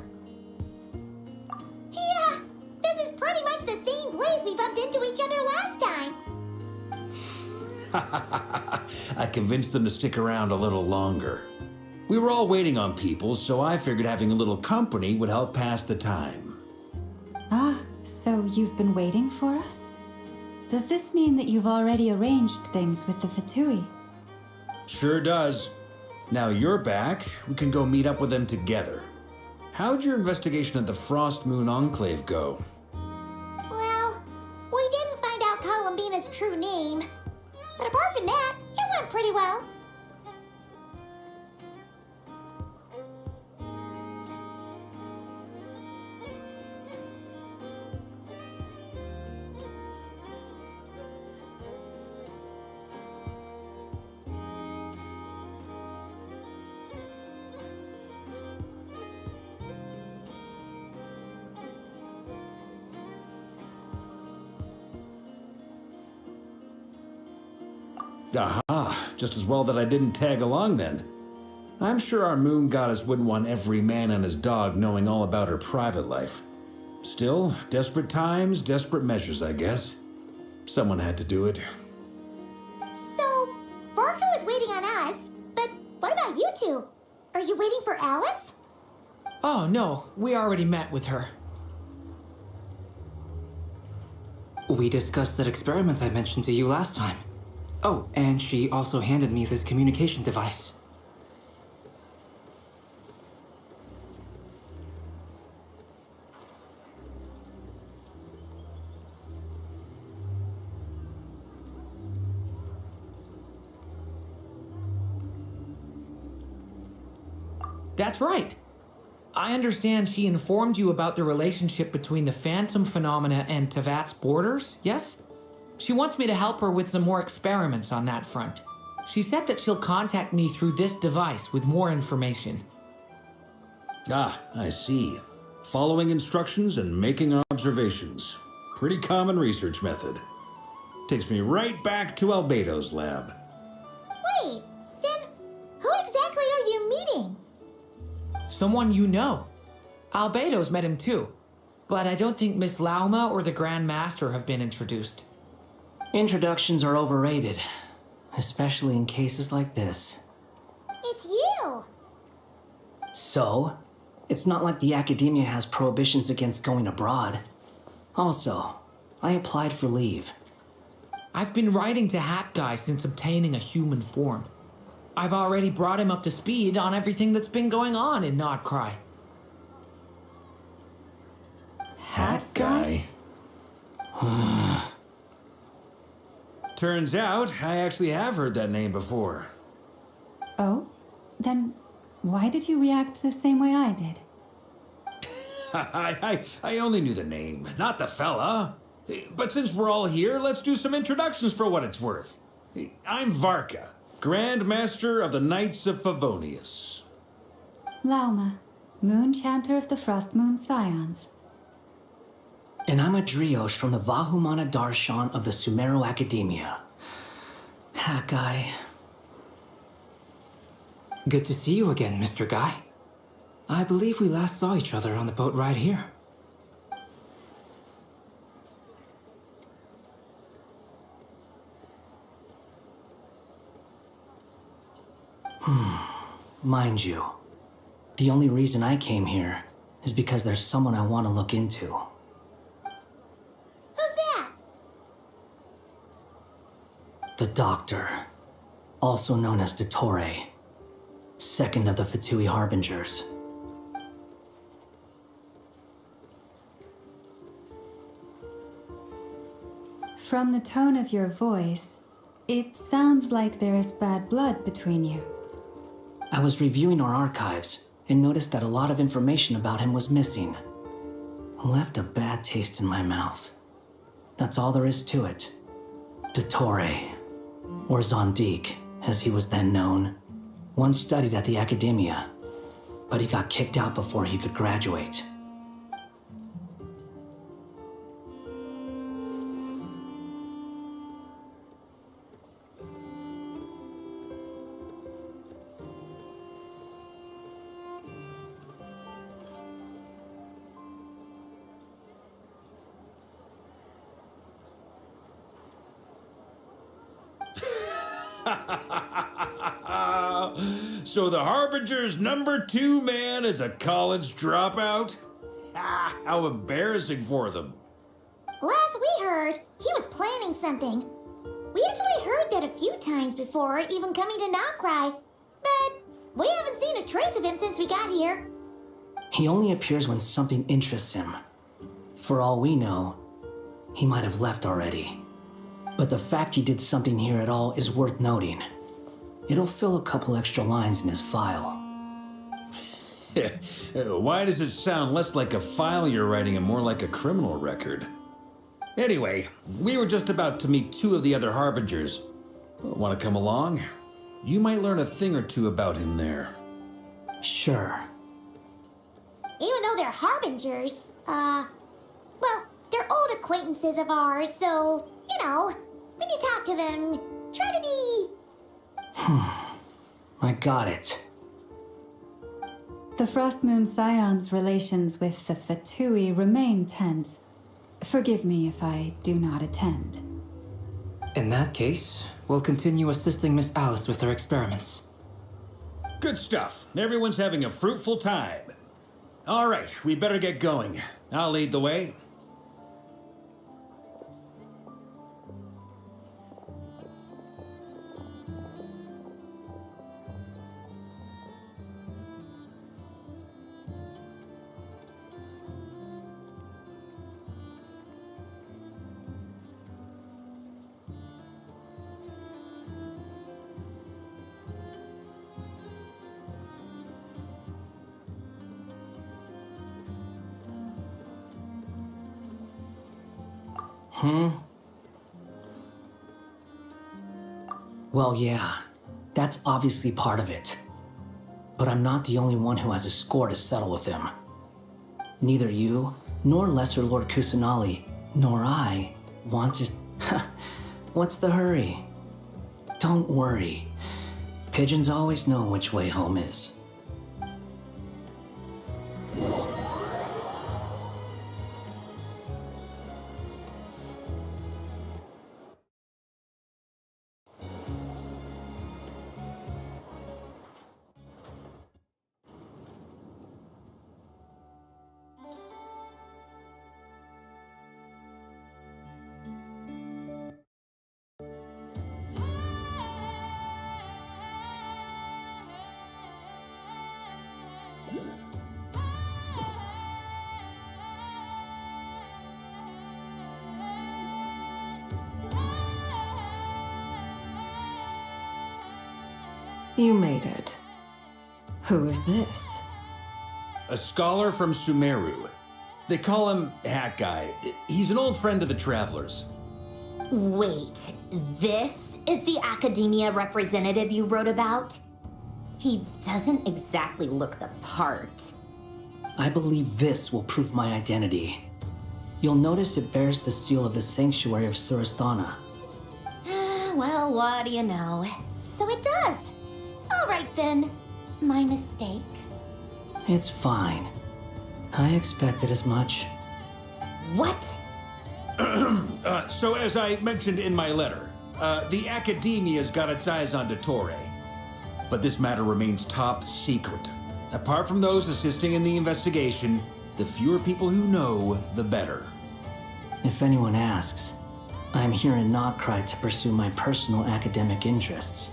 Yeah, this is pretty much the same place we bumped into each other last time. I convinced them to stick around a little longer. We were all waiting on people, so I figured having a little company would help pass the time. Ah, so you've been waiting for us? Does this mean that you've already arranged things with the Fatui? Sure does. Now you're back, we can go meet up with them together. How'd your investigation at the Frost Moon Enclave go? Well, we didn't find out Columbina's true name. But apart from that, it went pretty well. Aha, just as well that I didn't tag along then. I'm sure our moon goddess wouldn't want every man and his dog knowing all about her private life. Still, desperate times, desperate measures, I guess. Someone had to do it. So, Barca was waiting on us, but what about you two? Are you waiting for Alice? Oh, no, we already met with her. We discussed that experiment I mentioned to you last time. Oh, and she also handed me this communication device. That's right. I understand she informed you about the relationship between the phantom phenomena and Tevat's borders, yes? She wants me to help her with some more experiments on that front. She said that she'll contact me through this device with more information. Ah, I see. Following instructions and making observations. Pretty common research method. Takes me right back to Albedo's lab. Wait, then who exactly are you meeting? Someone you know. Albedo's met him too. But I don't think Miss Lauma or the Grand Master have been introduced. Introductions are overrated, especially in cases like this. It's you! So, it's not like the academia has prohibitions against going abroad. Also, I applied for leave. I've been writing to Hat Guy since obtaining a human form. I've already brought him up to speed on everything that's been going on in Notcry. Hat Guy? Turns out, I actually have heard that name before. Oh? Then why did you react the same way I did? I only knew the name, not the fella. But since we're all here, let's do some introductions for what it's worth. I'm Varka, Grand Master of the Knights of Favonius. Lauma, Moon Chanter of the Frost Moon Scions. And I'm a Driosh from the Vahumana Darshan of the Sumero Academia. Hat guy. Good to see you again, Mr. Guy. I believe we last saw each other on the boat ride here. Mind you, the only reason I came here is because there's someone I want to look into. Who's that? The Doctor, also known as Dottore, second of the Fatui Harbingers. From the tone of your voice, it sounds like there is bad blood between you. I was reviewing our archives and noticed that a lot of information about him was missing. Left a bad taste in my mouth. That's all there is to it. Dottore, or Zondique, as he was then known, once studied at the Academia, but he got kicked out before he could graduate. So the Harbinger's #2 man is a college dropout? How embarrassing for them. Last we heard, he was planning something. We actually heard that a few times before, even coming to Nokrai. But we haven't seen a trace of him since we got here. He only appears when something interests him. For all we know, he might have left already. But the fact he did something here at all is worth noting. It'll fill a couple extra lines in his file. Why does it sound less like a file you're writing and more like a criminal record? Anyway, we were just about to meet 2 of the other Harbingers. Want to come along? You might learn a thing or two about him there. Sure. Even though they're Harbingers, well, they're old acquaintances of ours, so, you know, when you talk to them, try to be... I got it. The Frost Moon Scions' relations with the Fatui remain tense. Forgive me if I do not attend. In that case, we'll continue assisting Miss Alice with her experiments. Good stuff. Everyone's having a fruitful time. All right, we better get going. I'll lead the way. Well, yeah, that's obviously part of it. But I'm not the only one who has a score to settle with him. Neither you, nor Lesser Lord Kusanali, nor I want to... What's the hurry? Don't worry. Pigeons always know which way home is. You made it. Who is this? A scholar from Sumeru. They call him Hat Guy. He's an old friend of the Travelers. Wait, this is the academia representative you wrote about? He doesn't exactly look the part. I believe this will prove my identity. You'll notice it bears the seal of the Sanctuary of Surasthana. Well, what do you know? So it does. All right then. My mistake. It's fine. I expected as much. What? So as I mentioned in my letter, the Academia's got its eyes on Dottore. But this matter remains top secret. Apart from those assisting in the investigation, the fewer people who know, the better. If anyone asks, I'm here in Notcry to pursue my personal academic interests.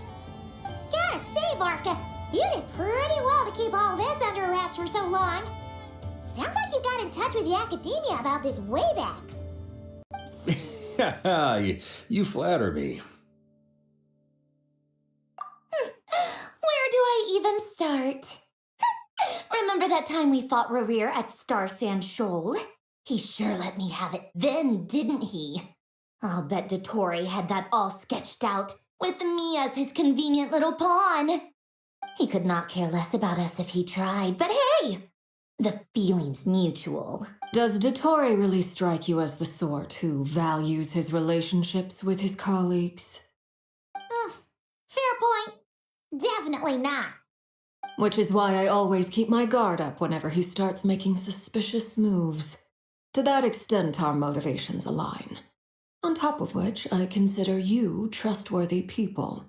Gotta say, Barca, you did pretty well to keep all this under wraps for so long. Sounds like you got in touch with the academia about this way back. You flatter me. Where do I even start? Remember that time we fought Rerir at Star Sand Shoal? He sure let me have it then, didn't he? I'll bet Dottore had that all sketched out, with me as his convenient little pawn. He could not care less about us if he tried, but hey! The feeling's mutual. Does Dottore really strike you as the sort who values his relationships with his colleagues? Fair point. Definitely not. Which is why I always keep my guard up whenever he starts making suspicious moves. To that extent, our motivations align. On top of which, I consider you trustworthy people.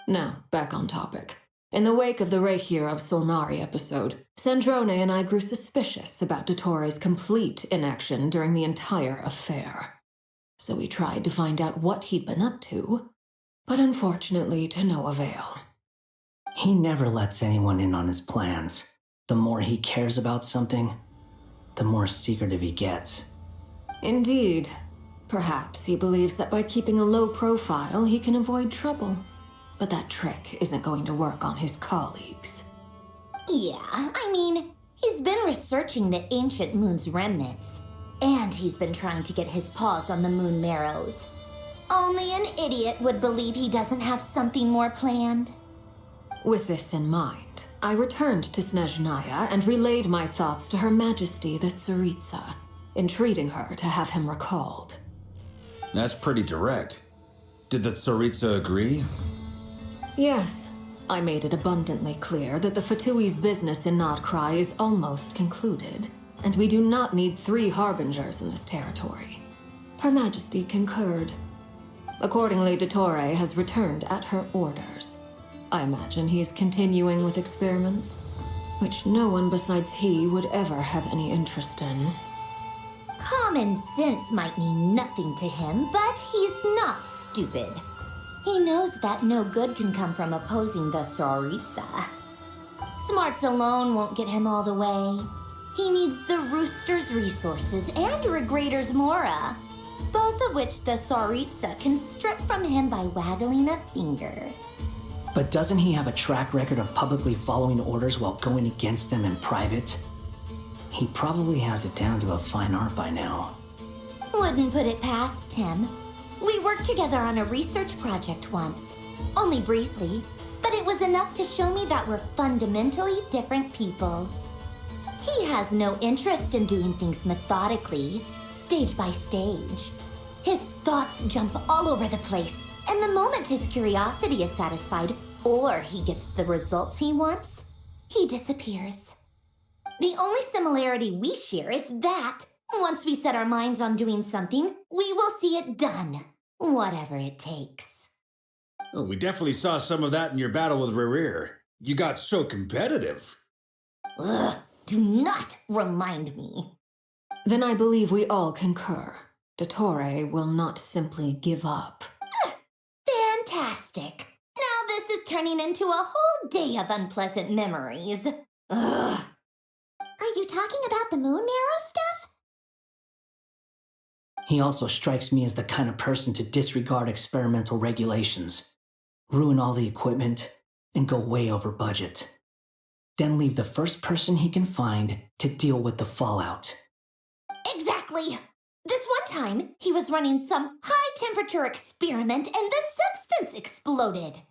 Now, back on topic. In the wake of the Reikir of Solnari episode, Sandrone and I grew suspicious about Dottore's complete inaction during the entire affair. So we tried to find out what he'd been up to, but unfortunately to no avail. He never lets anyone in on his plans. The more he cares about something, the more secretive he gets. Indeed. Perhaps he believes that by keeping a low profile, he can avoid trouble. But that trick isn't going to work on his colleagues. Yeah, I mean, he's been researching the ancient moon's remnants. And he's been trying to get his paws on the moon marrows. Only an idiot would believe he doesn't have something more planned. With this in mind, I returned to Snezhnaya and relayed my thoughts to Her Majesty the Tsaritsa, entreating her to have him recalled. That's pretty direct. Did the Tsaritsa agree? Yes. I made it abundantly clear that the Fatui's business in Notcry is almost concluded, and we do not need 3 harbingers in this territory. Her Majesty concurred. Accordingly, Dottore has returned at her orders. I imagine he's continuing with experiments, which no one besides he would ever have any interest in. Common sense might mean nothing to him, but he's not stupid. He knows that no good can come from opposing the Tsaritsa. Smarts alone won't get him all the way. He needs the Rooster's resources and Regrator's Mora, both of which the Tsaritsa can strip from him by waggling a finger. But doesn't he have a track record of publicly following orders while going against them in private? He probably has it down to a fine art by now. Wouldn't put it past him. We worked together on a research project once. Only briefly, but it was enough to show me that we're fundamentally different people. He has no interest in doing things methodically, stage by stage. His thoughts jump all over the place, and the moment his curiosity is satisfied, or he gets the results he wants, he disappears. The only similarity we share is that, once we set our minds on doing something, we will see it done, whatever it takes. Oh, we definitely saw some of that in your battle with Rerir. You got so competitive. Ugh, do not remind me. Then I believe we all concur. Dottore will not simply give up. Fantastic. Now this is turning into a whole day of unpleasant memories. Ugh. Are you talking about the moon marrow stuff? He also strikes me as the kind of person to disregard experimental regulations, ruin all the equipment, and go way over budget. then leave the first person he can find to deal with the fallout. Exactly. This one time, he was running some high-temperature experiment and the substance exploded.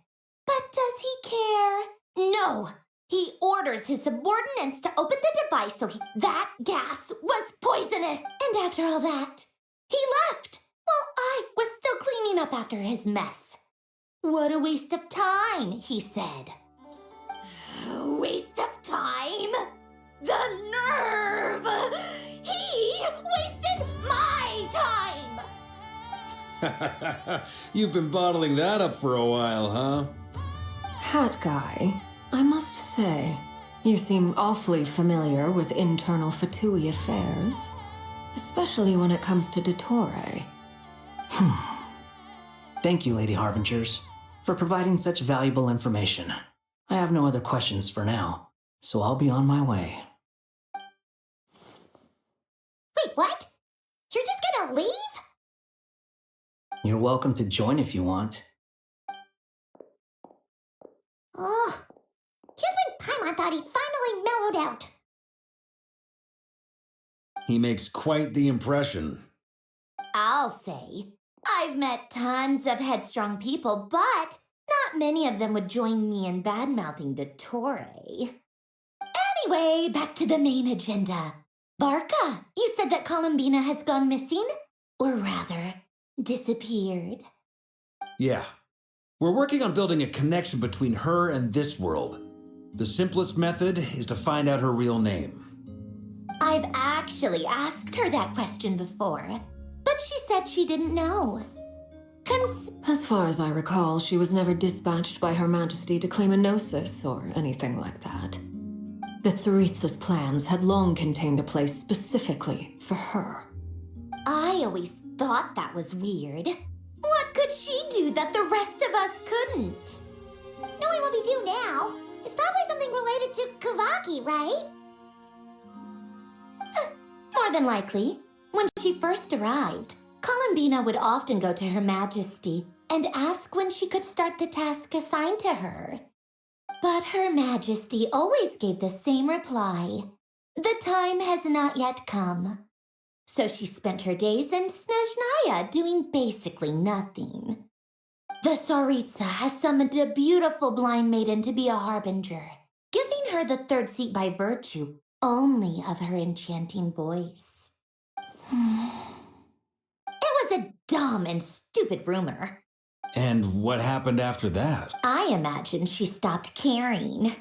But does he care? No. He orders his subordinates to open the device so that gas was poisonous. And after all that, he left while I was still cleaning up after his mess. What a waste of time, he said. Waste of time? The nerve! He wasted my time! You've been bottling that up for a while, huh? Hat guy, I must say, you seem awfully familiar with internal Fatui affairs, especially when it comes to Dottore. Thank you, Lady Harbingers, for providing such valuable information. I have no other questions for now, so I'll be on my way. Wait, what? You're just gonna leave? You're welcome to join if you want. Oh, just when Paimon thought he'd finally mellowed out. He makes quite the impression. I'll say. I've met tons of headstrong people, but not many of them would join me in bad-mouthing Dottore. Anyway, back to the main agenda. Barca, you said that Columbina has gone missing? Or rather, disappeared. Yeah. We're working on building a connection between her and this world. The simplest method is to find out her real name. I've actually asked her that question before, but she said she didn't know. As far as I recall, she was never dispatched by Her Majesty to claim a gnosis or anything like that. The Tsaritsa's plans had long contained a place specifically for her. I always thought that was weird. What could she do that the rest of us couldn't? Knowing what we do now, it's probably something related to Kavaki, right? More than likely. When she first arrived, Columbina would often go to Her Majesty and ask when she could start the task assigned to her. But Her Majesty always gave the same reply. The time has not yet come. So she spent her days in Snezhnaya doing basically nothing. The Tsaritsa has summoned a beautiful blind maiden to be a harbinger, giving her the third seat by virtue only of her enchanting voice. It was a dumb and stupid rumor. And what happened after that? I imagine she stopped caring.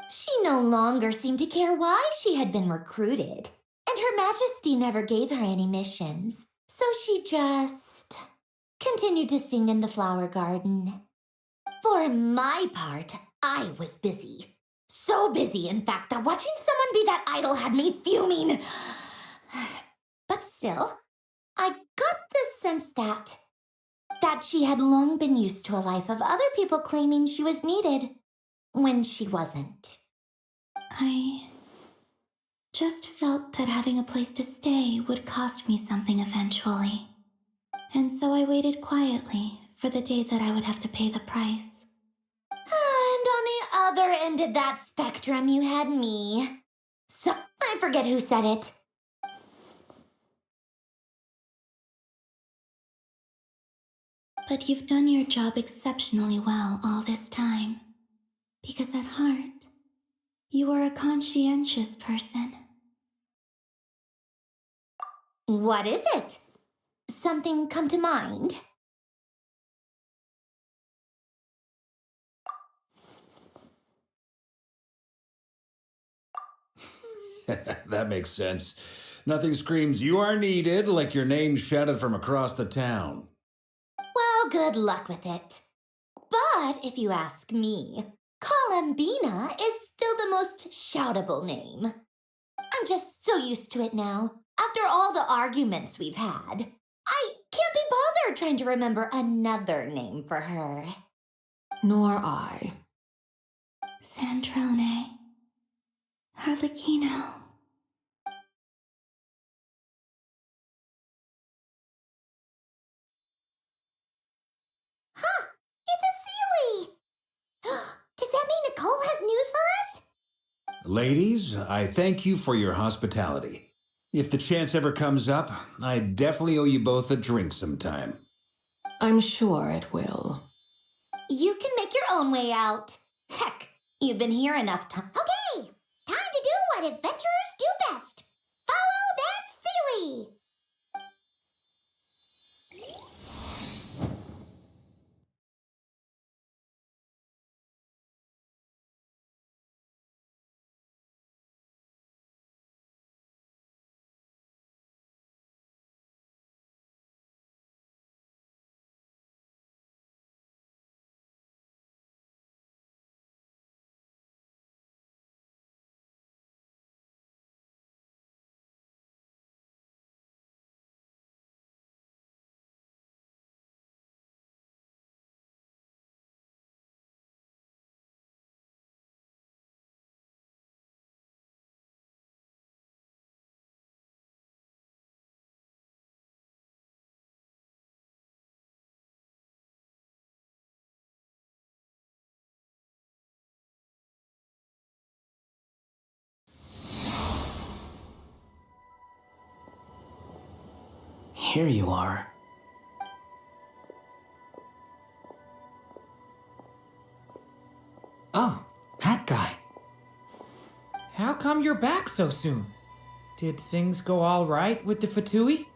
She no longer seemed to care why she had been recruited, and Her Majesty never gave her any missions, so she just continued to sing in the flower garden. For my part, I was busy. So busy, in fact, that watching someone be that idol had me fuming. But still, I got the sense that she had long been used to a life of other people claiming she was needed when she wasn't. I just felt that having a place to stay would cost me something eventually. And so I waited quietly for the day that I would have to pay the price. And on the other end of that spectrum, you had me. So, I forget who said it. But you've done your job exceptionally well all this time. Because at heart, you are a conscientious person. What is it? Something come to mind? That makes sense. Nothing screams you are needed like your name shouted from across the town. Well, good luck with it. But if you ask me, Columbina is still the most shoutable name. I'm just so used to it now. After all the arguments we've had, I can't be bothered trying to remember another name for her. Nor I. Sandrone. Harlequino. Huh! It's a Sealy! Does that mean has news for us? Ladies, I thank you for your hospitality. If the chance ever comes up, I definitely owe you both a drink sometime. I'm sure it will. You can make your own way out. Heck, you've been here enough time. Okay, time to do what adventurers do best. Follow that Sealy! Here you are. Oh, hat guy. How come you're back so soon? Did things go all right with the Fatui?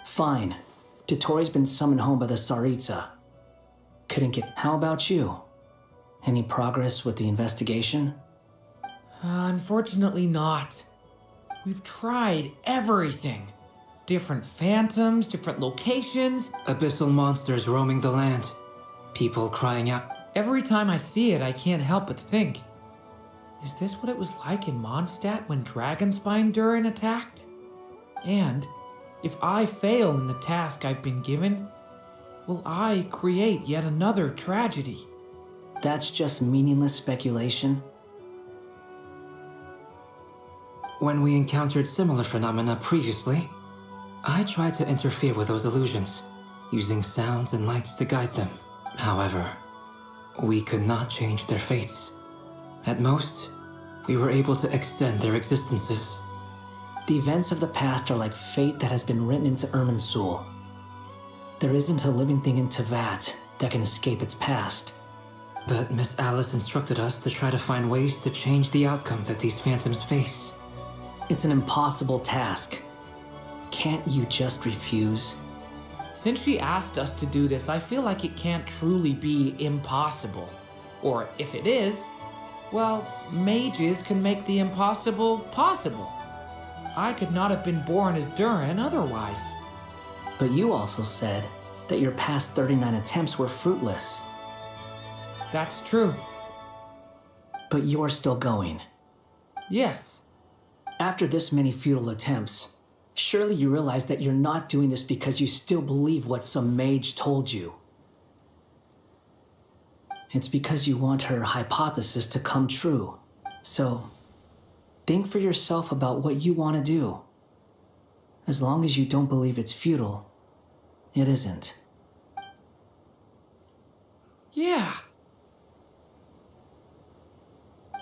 Fine. Dotori's been summoned home by the Tsaritsa. Couldn't get... How about you? Any progress with the investigation? Unfortunately not. We've tried everything. Different phantoms, different locations. Abyssal monsters roaming the land. People crying out. Every time I see it, I can't help but think, is this what it was like in Mondstadt when Dragonspine Durin attacked? And if I fail in the task I've been given, will I create yet another tragedy? That's just meaningless speculation. When we encountered similar phenomena previously, I tried to interfere with those illusions, using sounds and lights to guide them. However, we could not change their fates. At most, we were able to extend their existences. The events of the past are like fate that has been written into Irminsul. There isn't a living thing in Teyvat that can escape its past. But Miss Alice instructed us to try to find ways to change the outcome that these phantoms face. It's an impossible task. Can't you just refuse? Since she asked us to do this, I feel like it can't truly be impossible. Or if it is, well, mages can make the impossible possible. I could not have been born as Durin otherwise. But you also said that your past 39 attempts were fruitless. That's true. But you're still going. Yes. After this many futile attempts, surely you realize that you're not doing this because you still believe what some mage told you. It's because you want her hypothesis to come true. So, think for yourself about what you want to do. As long as you don't believe it's futile, it isn't. Yeah.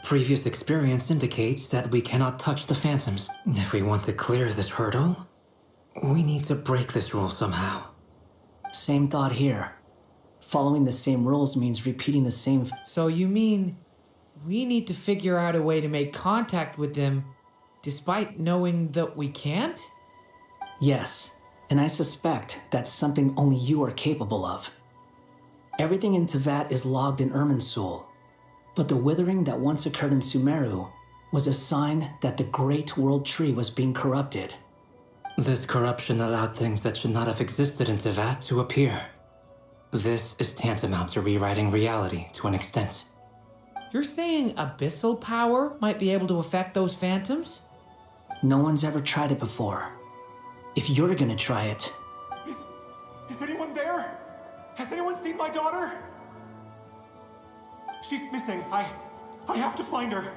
Previous experience indicates that we cannot touch the phantoms. If we want to clear this hurdle, we need to break this rule somehow. Same thought here. Following the same rules means repeating the same... So you mean we need to figure out a way to make contact with them despite knowing that we can't? Yes, and I suspect that's something only you are capable of. Everything in Teyvat is logged in Irminsul, but the withering that once occurred in Sumeru was a sign that the Great World Tree was being corrupted. This corruption allowed things that should not have existed in Teyvat to appear. This is tantamount to rewriting reality to an extent. You're saying abyssal power might be able to affect those phantoms? No one's ever tried it before. If you're gonna try it... Is anyone there? Has anyone seen my daughter? She's missing. I have to find her.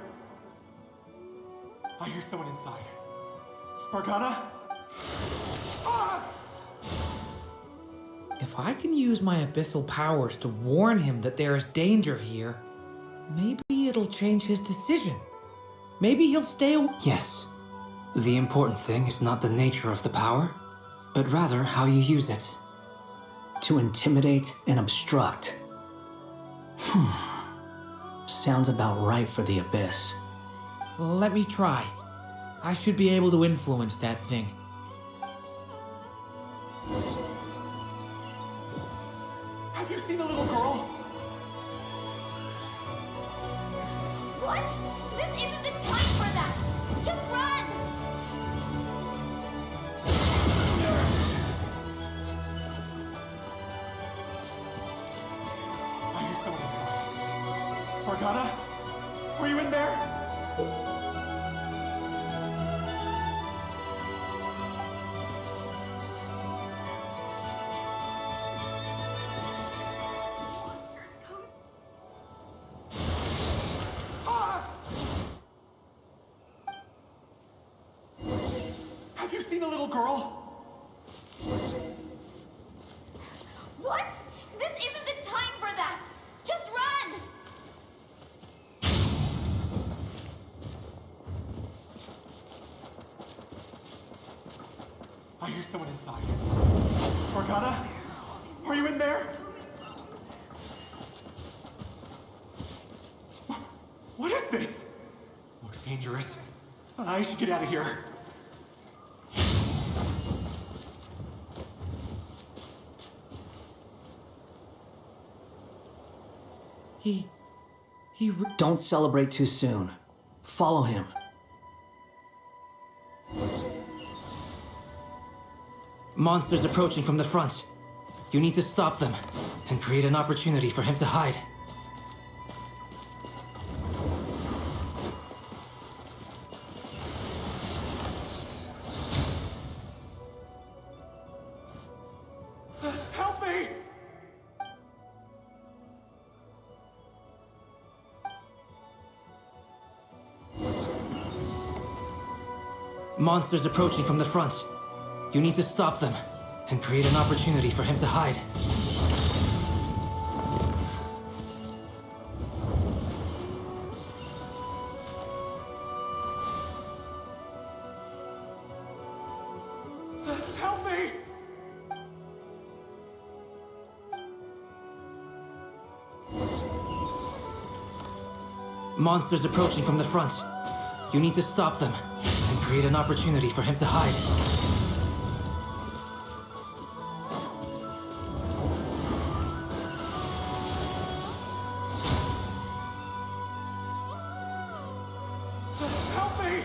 I hear someone inside. Spargana? Ah! If I can use my abyssal powers to warn him that there is danger here, maybe it'll change his decision. Maybe he'll stay away. Yes. The important thing is not the nature of the power, but rather how you use it. To intimidate and obstruct. Sounds about right for the Abyss. Let me try. I should be able to influence that thing. Have you seen a little girl? What? This isn't the time for that! Just run! I hear someone inside. Spargata? Are you in there? Have you seen a little girl? What? This isn't the time for that! Just run! I hear someone inside. Spargata? Are you in there? What is this? Looks dangerous. I should get out of here. Don't celebrate too soon. Follow him. Monsters approaching from the front. You need to stop them and create an opportunity for him to hide. Help me! Monsters approaching from the front. You need to stop them and create an opportunity for him to hide. Help me! Monsters approaching from the front. You need to stop them and create an opportunity for him to hide. Help me!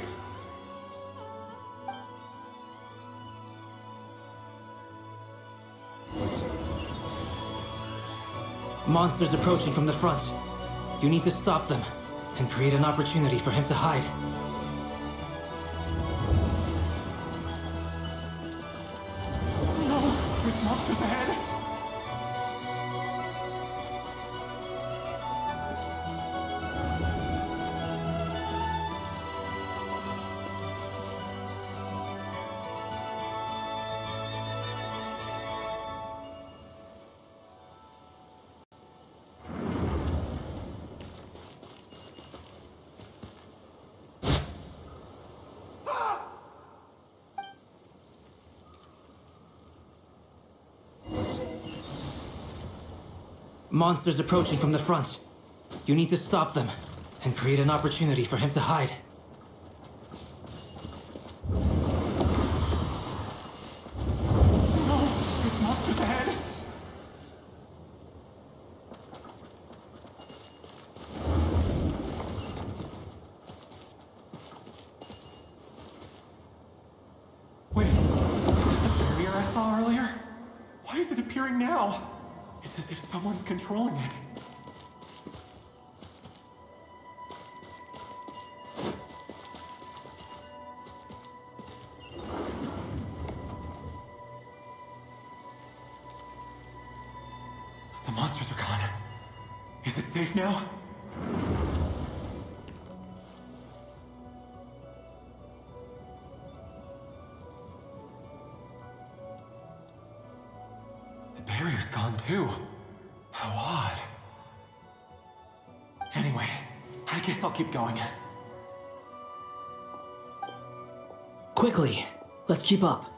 Monsters approaching from the front. You need to stop them and create an opportunity for him to hide. No! There's monsters ahead! Monsters approaching from the front. You need to stop them and create an opportunity for him to hide. No! There's monsters ahead! Wait, was that the barrier I saw earlier? Why is it appearing now? It's as if someone's controlling it. The monsters are gone. Is it safe now? The barrier's gone too. How odd. Anyway, I guess I'll keep going. Quickly, let's keep up.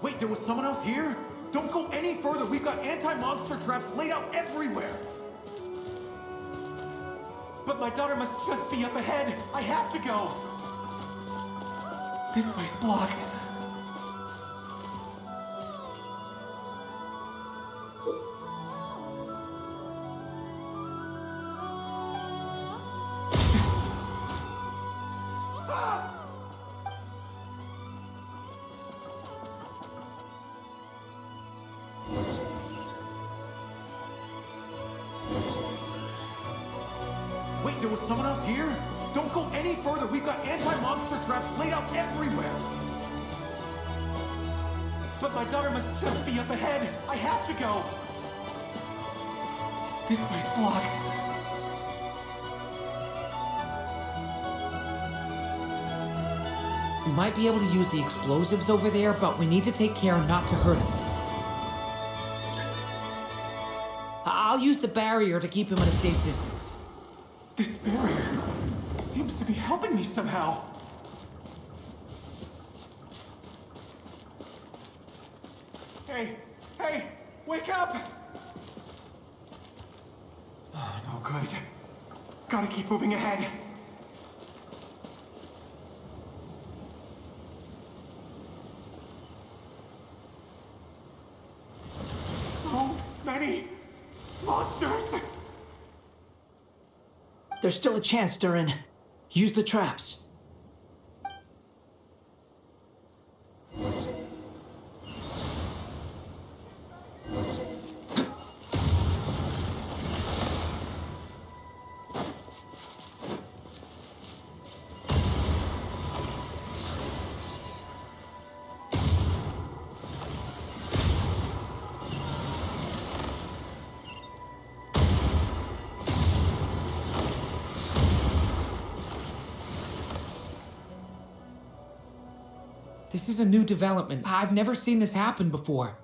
Wait, there was someone else here? Don't go any further. We've got anti-monster traps laid out everywhere. But my daughter must just be up ahead. I have to go. This way's blocked. Wait, there was someone else here? Don't go any further. We've got anti-monster traps laid out everywhere. But my daughter must just be up ahead. I have to go. This way's blocked. We might be able to use the explosives over there, but we need to take care not to hurt him. I'll use the barrier to keep him at a safe distance. This barrier seems to be helping me somehow. Hey, wake up! Oh, no good. Gotta keep moving ahead. So many monsters! There's still a chance, Durin. Use the traps. This is a new development. I've never seen this happen before.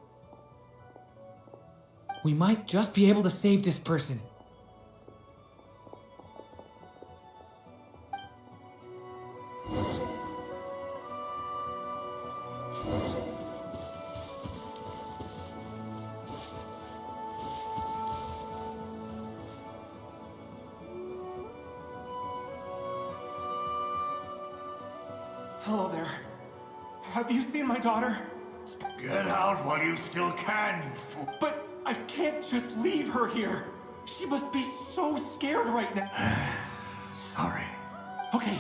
We might just be able to save this person. Hello there. Have you seen my daughter? Get out while you still can, you fool. But I can't just leave her here. She must be so scared right now. Sorry. Okay.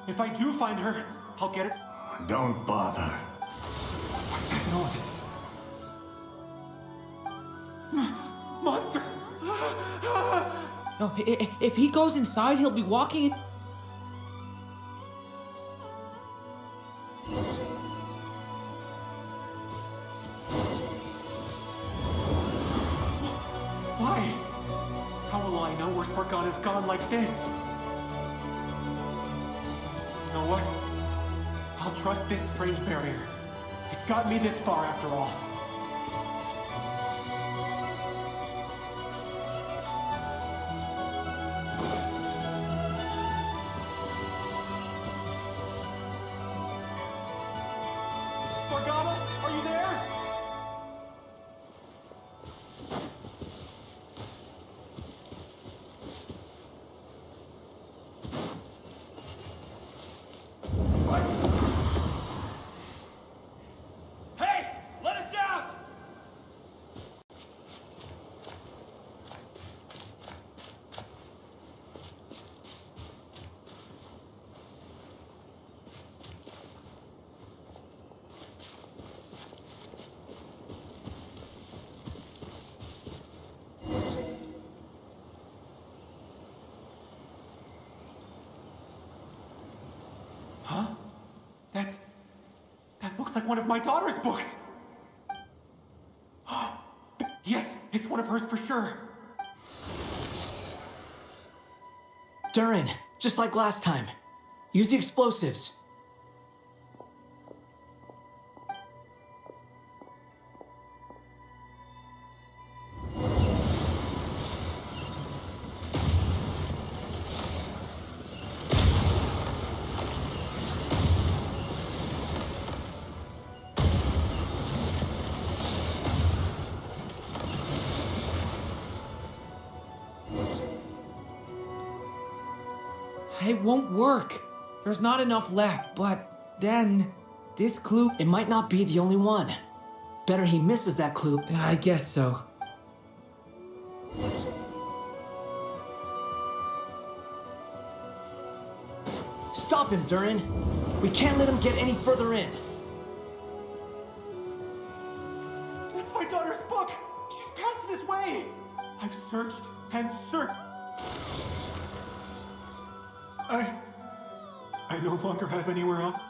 If I do find her, I'll get her. Don't bother. What's that noise? Monster! No, if he goes inside, he'll be walking. Why? How will I know where Spargon has gone like this? You know what? I'll trust this strange barrier. It's got me this far after all. Spargana, are you there? Hey! Let us out! Huh? That looks like one of my daughter's books! Yes, it's one of hers for sure. Durin, just like last time. Use the explosives. It won't work. There's not enough left, but then this clue. It might not be the only one. Better he misses that clue. I guess so. Stop him, Durin. We can't let him get any further in. That's my daughter's book! She's passed this way! I've searched and searched. I no longer have anywhere else.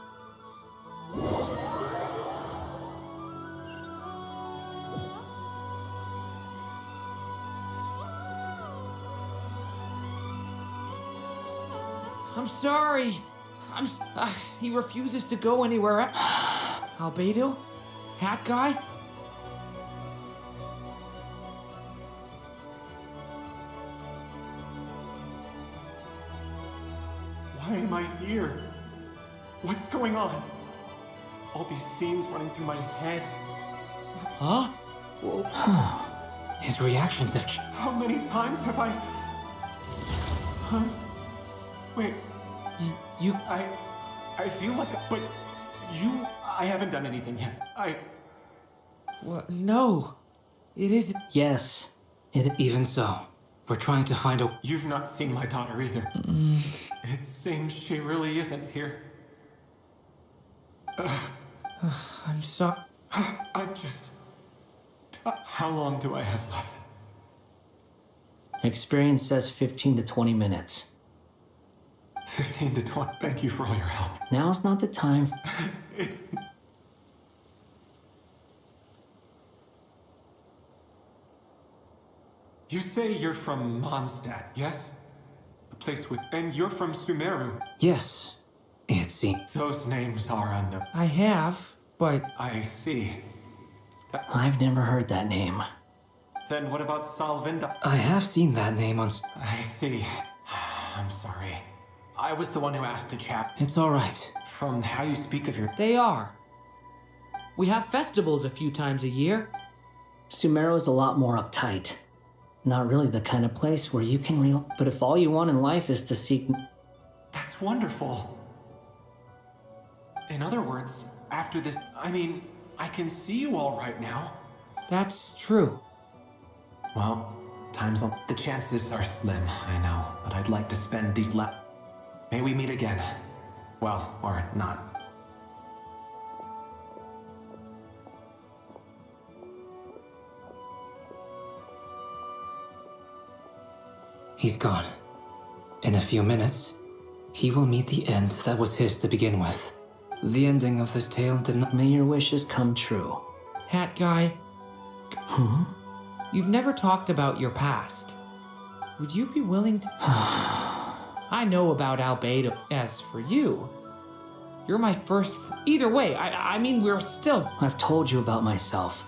I'm sorry. He refuses to go anywhere. Albedo? Hat guy? Why am I here? What's going on? All these scenes running through my head. Huh? His reactions have How many times have I... Huh? Wait. You... I feel like... But you... I haven't done anything yet. What? No. It isn't... Yes. Even so, we're trying to find a... You've not seen my daughter either. It seems she really isn't here. I'm sorry. I'm just... How long do I have left? Experience says 15 to 20 minutes. 15 to 20. Thank you for all your help. Now's not the time. It's... You say you're from Mondstadt, yes? A place with... And you're from Sumeru. Yes. It seems... Those names are unknown. I have, but... I see. I've never heard that name. Then what about Salvinda? I have seen that name on... I see. I'm sorry. I was the one who asked the chap. It's all right. From how you speak of your... They are. We have festivals a few times a year. Sumeru's a lot more uptight. Not really the kind of place where you can But if all you want in life is to seek... That's wonderful. In other words, after this... I mean, I can see you all right now. That's true. Well, the chances are slim, I know. But I'd like to spend these May we meet again. Well, or not. He's gone. In a few minutes, he will meet the end that was his to begin with. The ending of this tale did not... May your wishes come true. Hat guy. You've never talked about your past. Would you be willing to... I know about Albedo. As for you, you're my first... Either way, I mean, we're still... I've told you about myself.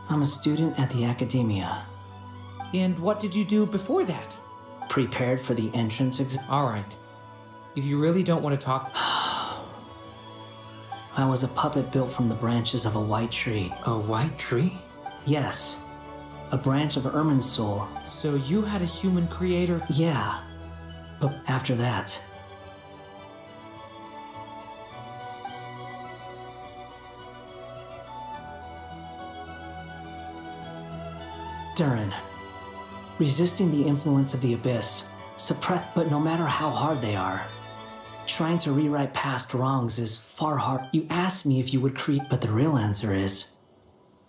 I'm a student at the academia. And what did you do before that? Prepared for the entrance exam. All right. If you really don't want to talk... I was a puppet built from the branches of a white tree. A white tree? Yes. A branch of Irminsul. So you had a human creator? Yeah. But after that... Durin. Resisting the influence of the Abyss. But no matter how hard they are, trying to rewrite past wrongs is far hard. You asked me if you would create, but the real answer is...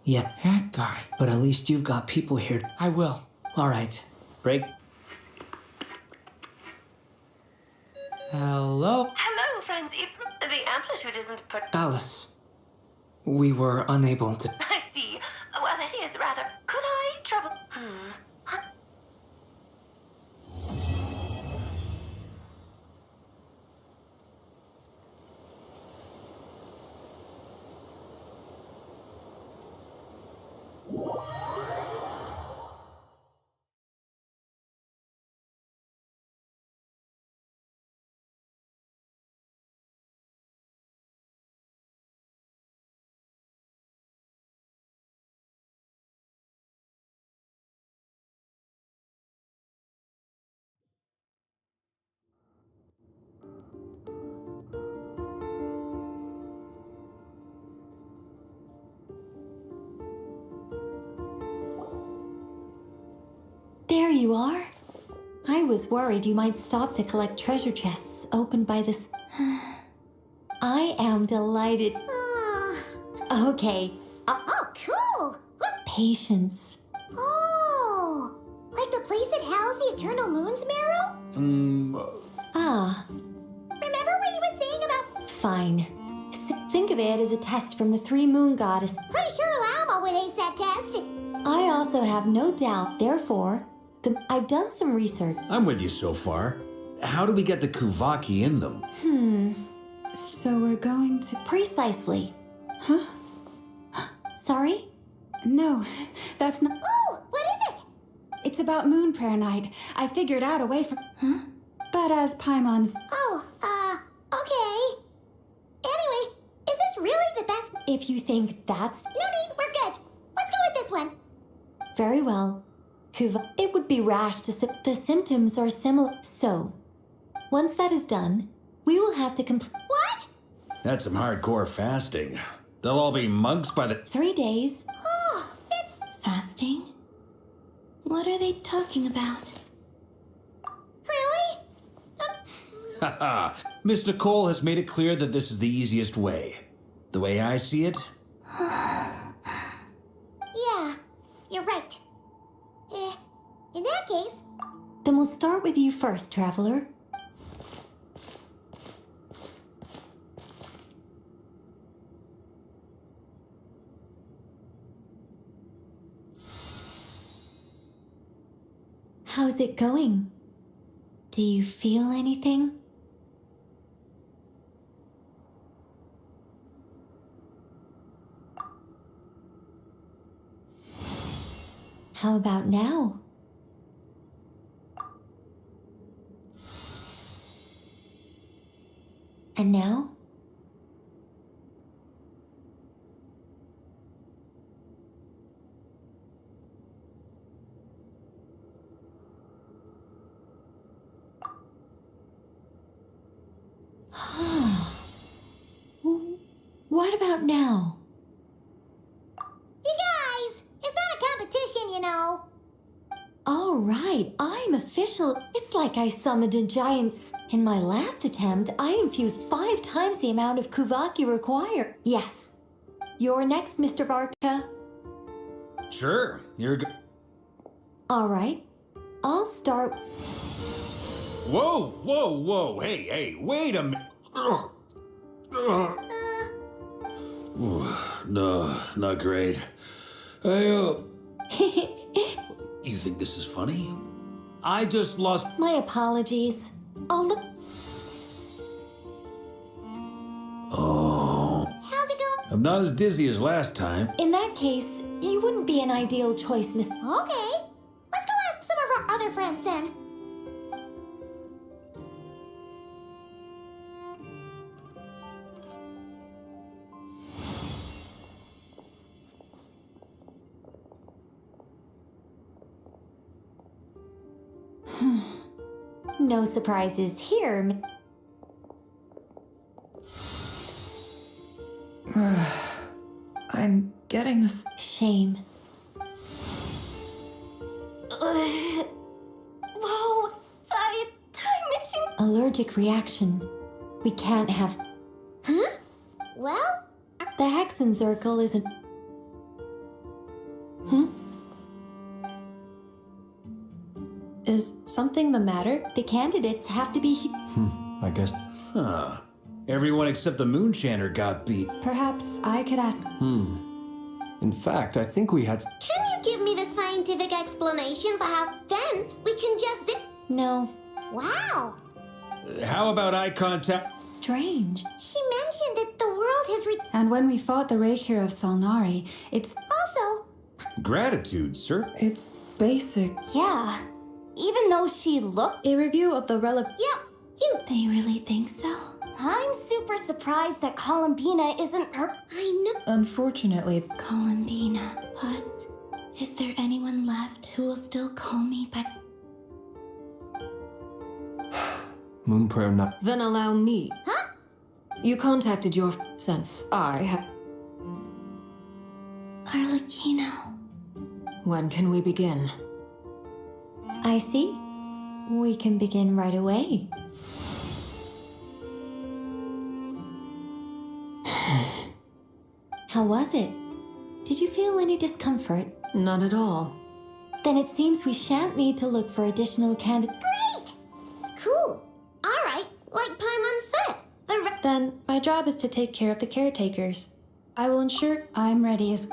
Yeah. That guy. But at least you've got people here. I will. All right. Break. Hello? Hello, friends. It's... The amplitude isn't Alice. We were unable to... I see. Well, that is rather... Could I trouble... you are. I was worried you might stop to collect treasure chests opened by this. I am delighted. Okay. Oh, cool! What? Patience. Oh, like the place that housed the Eternal Moon's marrow? Ah, Remember what you were saying about... fine. Think of it as a test from the Three Moon Goddess. Pretty sure Llama would ace that test. I also have no doubt, therefore, I've done some research. I'm with you so far. How do we get the Kuvaki in them? So we're going to... Precisely. Huh? Sorry? No, that's not... Oh, what is it? It's about Moon Prayer Night. I figured out a way for... Huh? But as Paimon's... Oh, okay. Anyway, is this really the best? If you think that's... No need, we're good. Let's go with this one. Very well. It would be rash to the symptoms are similar. So, once that is done, we will have to complete... What? That's some hardcore fasting. They'll all be monks by the... 3 days. Oh, it's... Fasting? What are they talking about? Really? Haha. Miss Nicole has made it clear that this is the easiest way. The way I see it... Yeah, you're right. In that case... Then we'll start with you first, Traveler. How's it going? Do you feel anything? How about now? And now? What about now? You guys, it's not a competition, you know. All right, I'm official. It's like I summoned a giant. In my last attempt, I infused 5 times the amount of Kuvaki required. Yes. You're next, Mr. Varka. Sure, you're good. All right, I'll start. Whoa, whoa, whoa. Hey, wait a minute. No, not great. You think this is funny? I just lost... My apologies. I'll look... Oh. How's it going? I'm not as dizzy as last time. In that case, you wouldn't be an ideal choice, Miss... Okay. Let's go ask some of our other friends then. No surprises here. I'm getting a... Shame. Whoa! Time itching! Allergic reaction. We can't have... Huh? Well? The Hexenzirkel isn't... Is something the matter? The candidates have to be... I guess... Huh. Everyone except the Moonchanter got beat. Perhaps I could ask... In fact, I think we had... Can you give me the scientific explanation for how... Then we can just zip... No. Wow! How about eye contact? Strange. She mentioned that the world has And when we fought the Reikir of Salnari, it's... Also... Gratitude, sir. It's basic. Yeah. Even though she looked... A review of the relic... Yep, you... They really think so? I'm super surprised that Columbina isn't her... I know... Unfortunately... Columbina. What? Is there anyone left who will still call me by... Moon Prayer Night. Then allow me. Huh? You contacted your... Since I have... Arlecchino. When can we begin? I see. We can begin right away. How was it? Did you feel any discomfort? Not at all. Then it seems we shan't need to look for additional candidates. Great! Cool. All right, like Paimon said. Then my job is to take care of the caretakers. I will ensure I'm ready as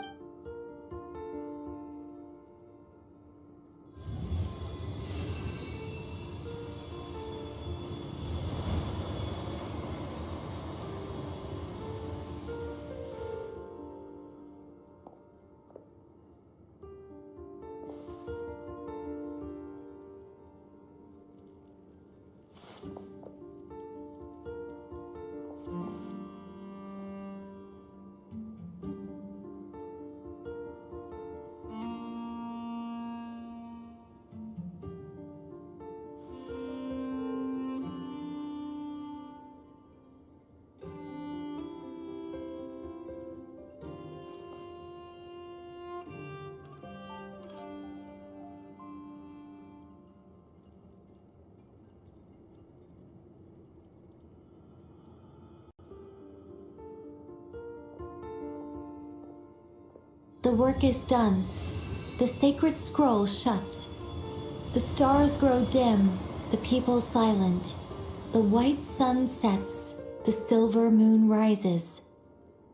The work is done. The sacred scroll shut. The stars grow dim, the people silent. The white sun sets, the silver moon rises.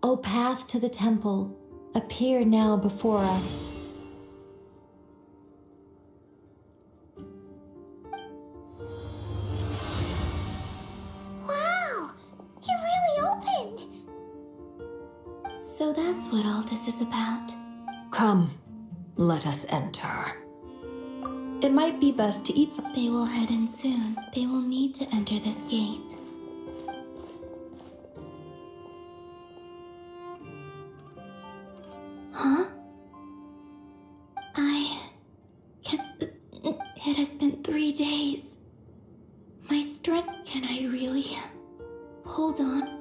O path to the temple, appear now before us. Wow! It really opened! So that's what all this is about. Come, let us enter. it might be best to eat some. They will head in soon. They will need to enter this gate. Huh? I can't. It has been 3 days. My strength. Can I really hold on?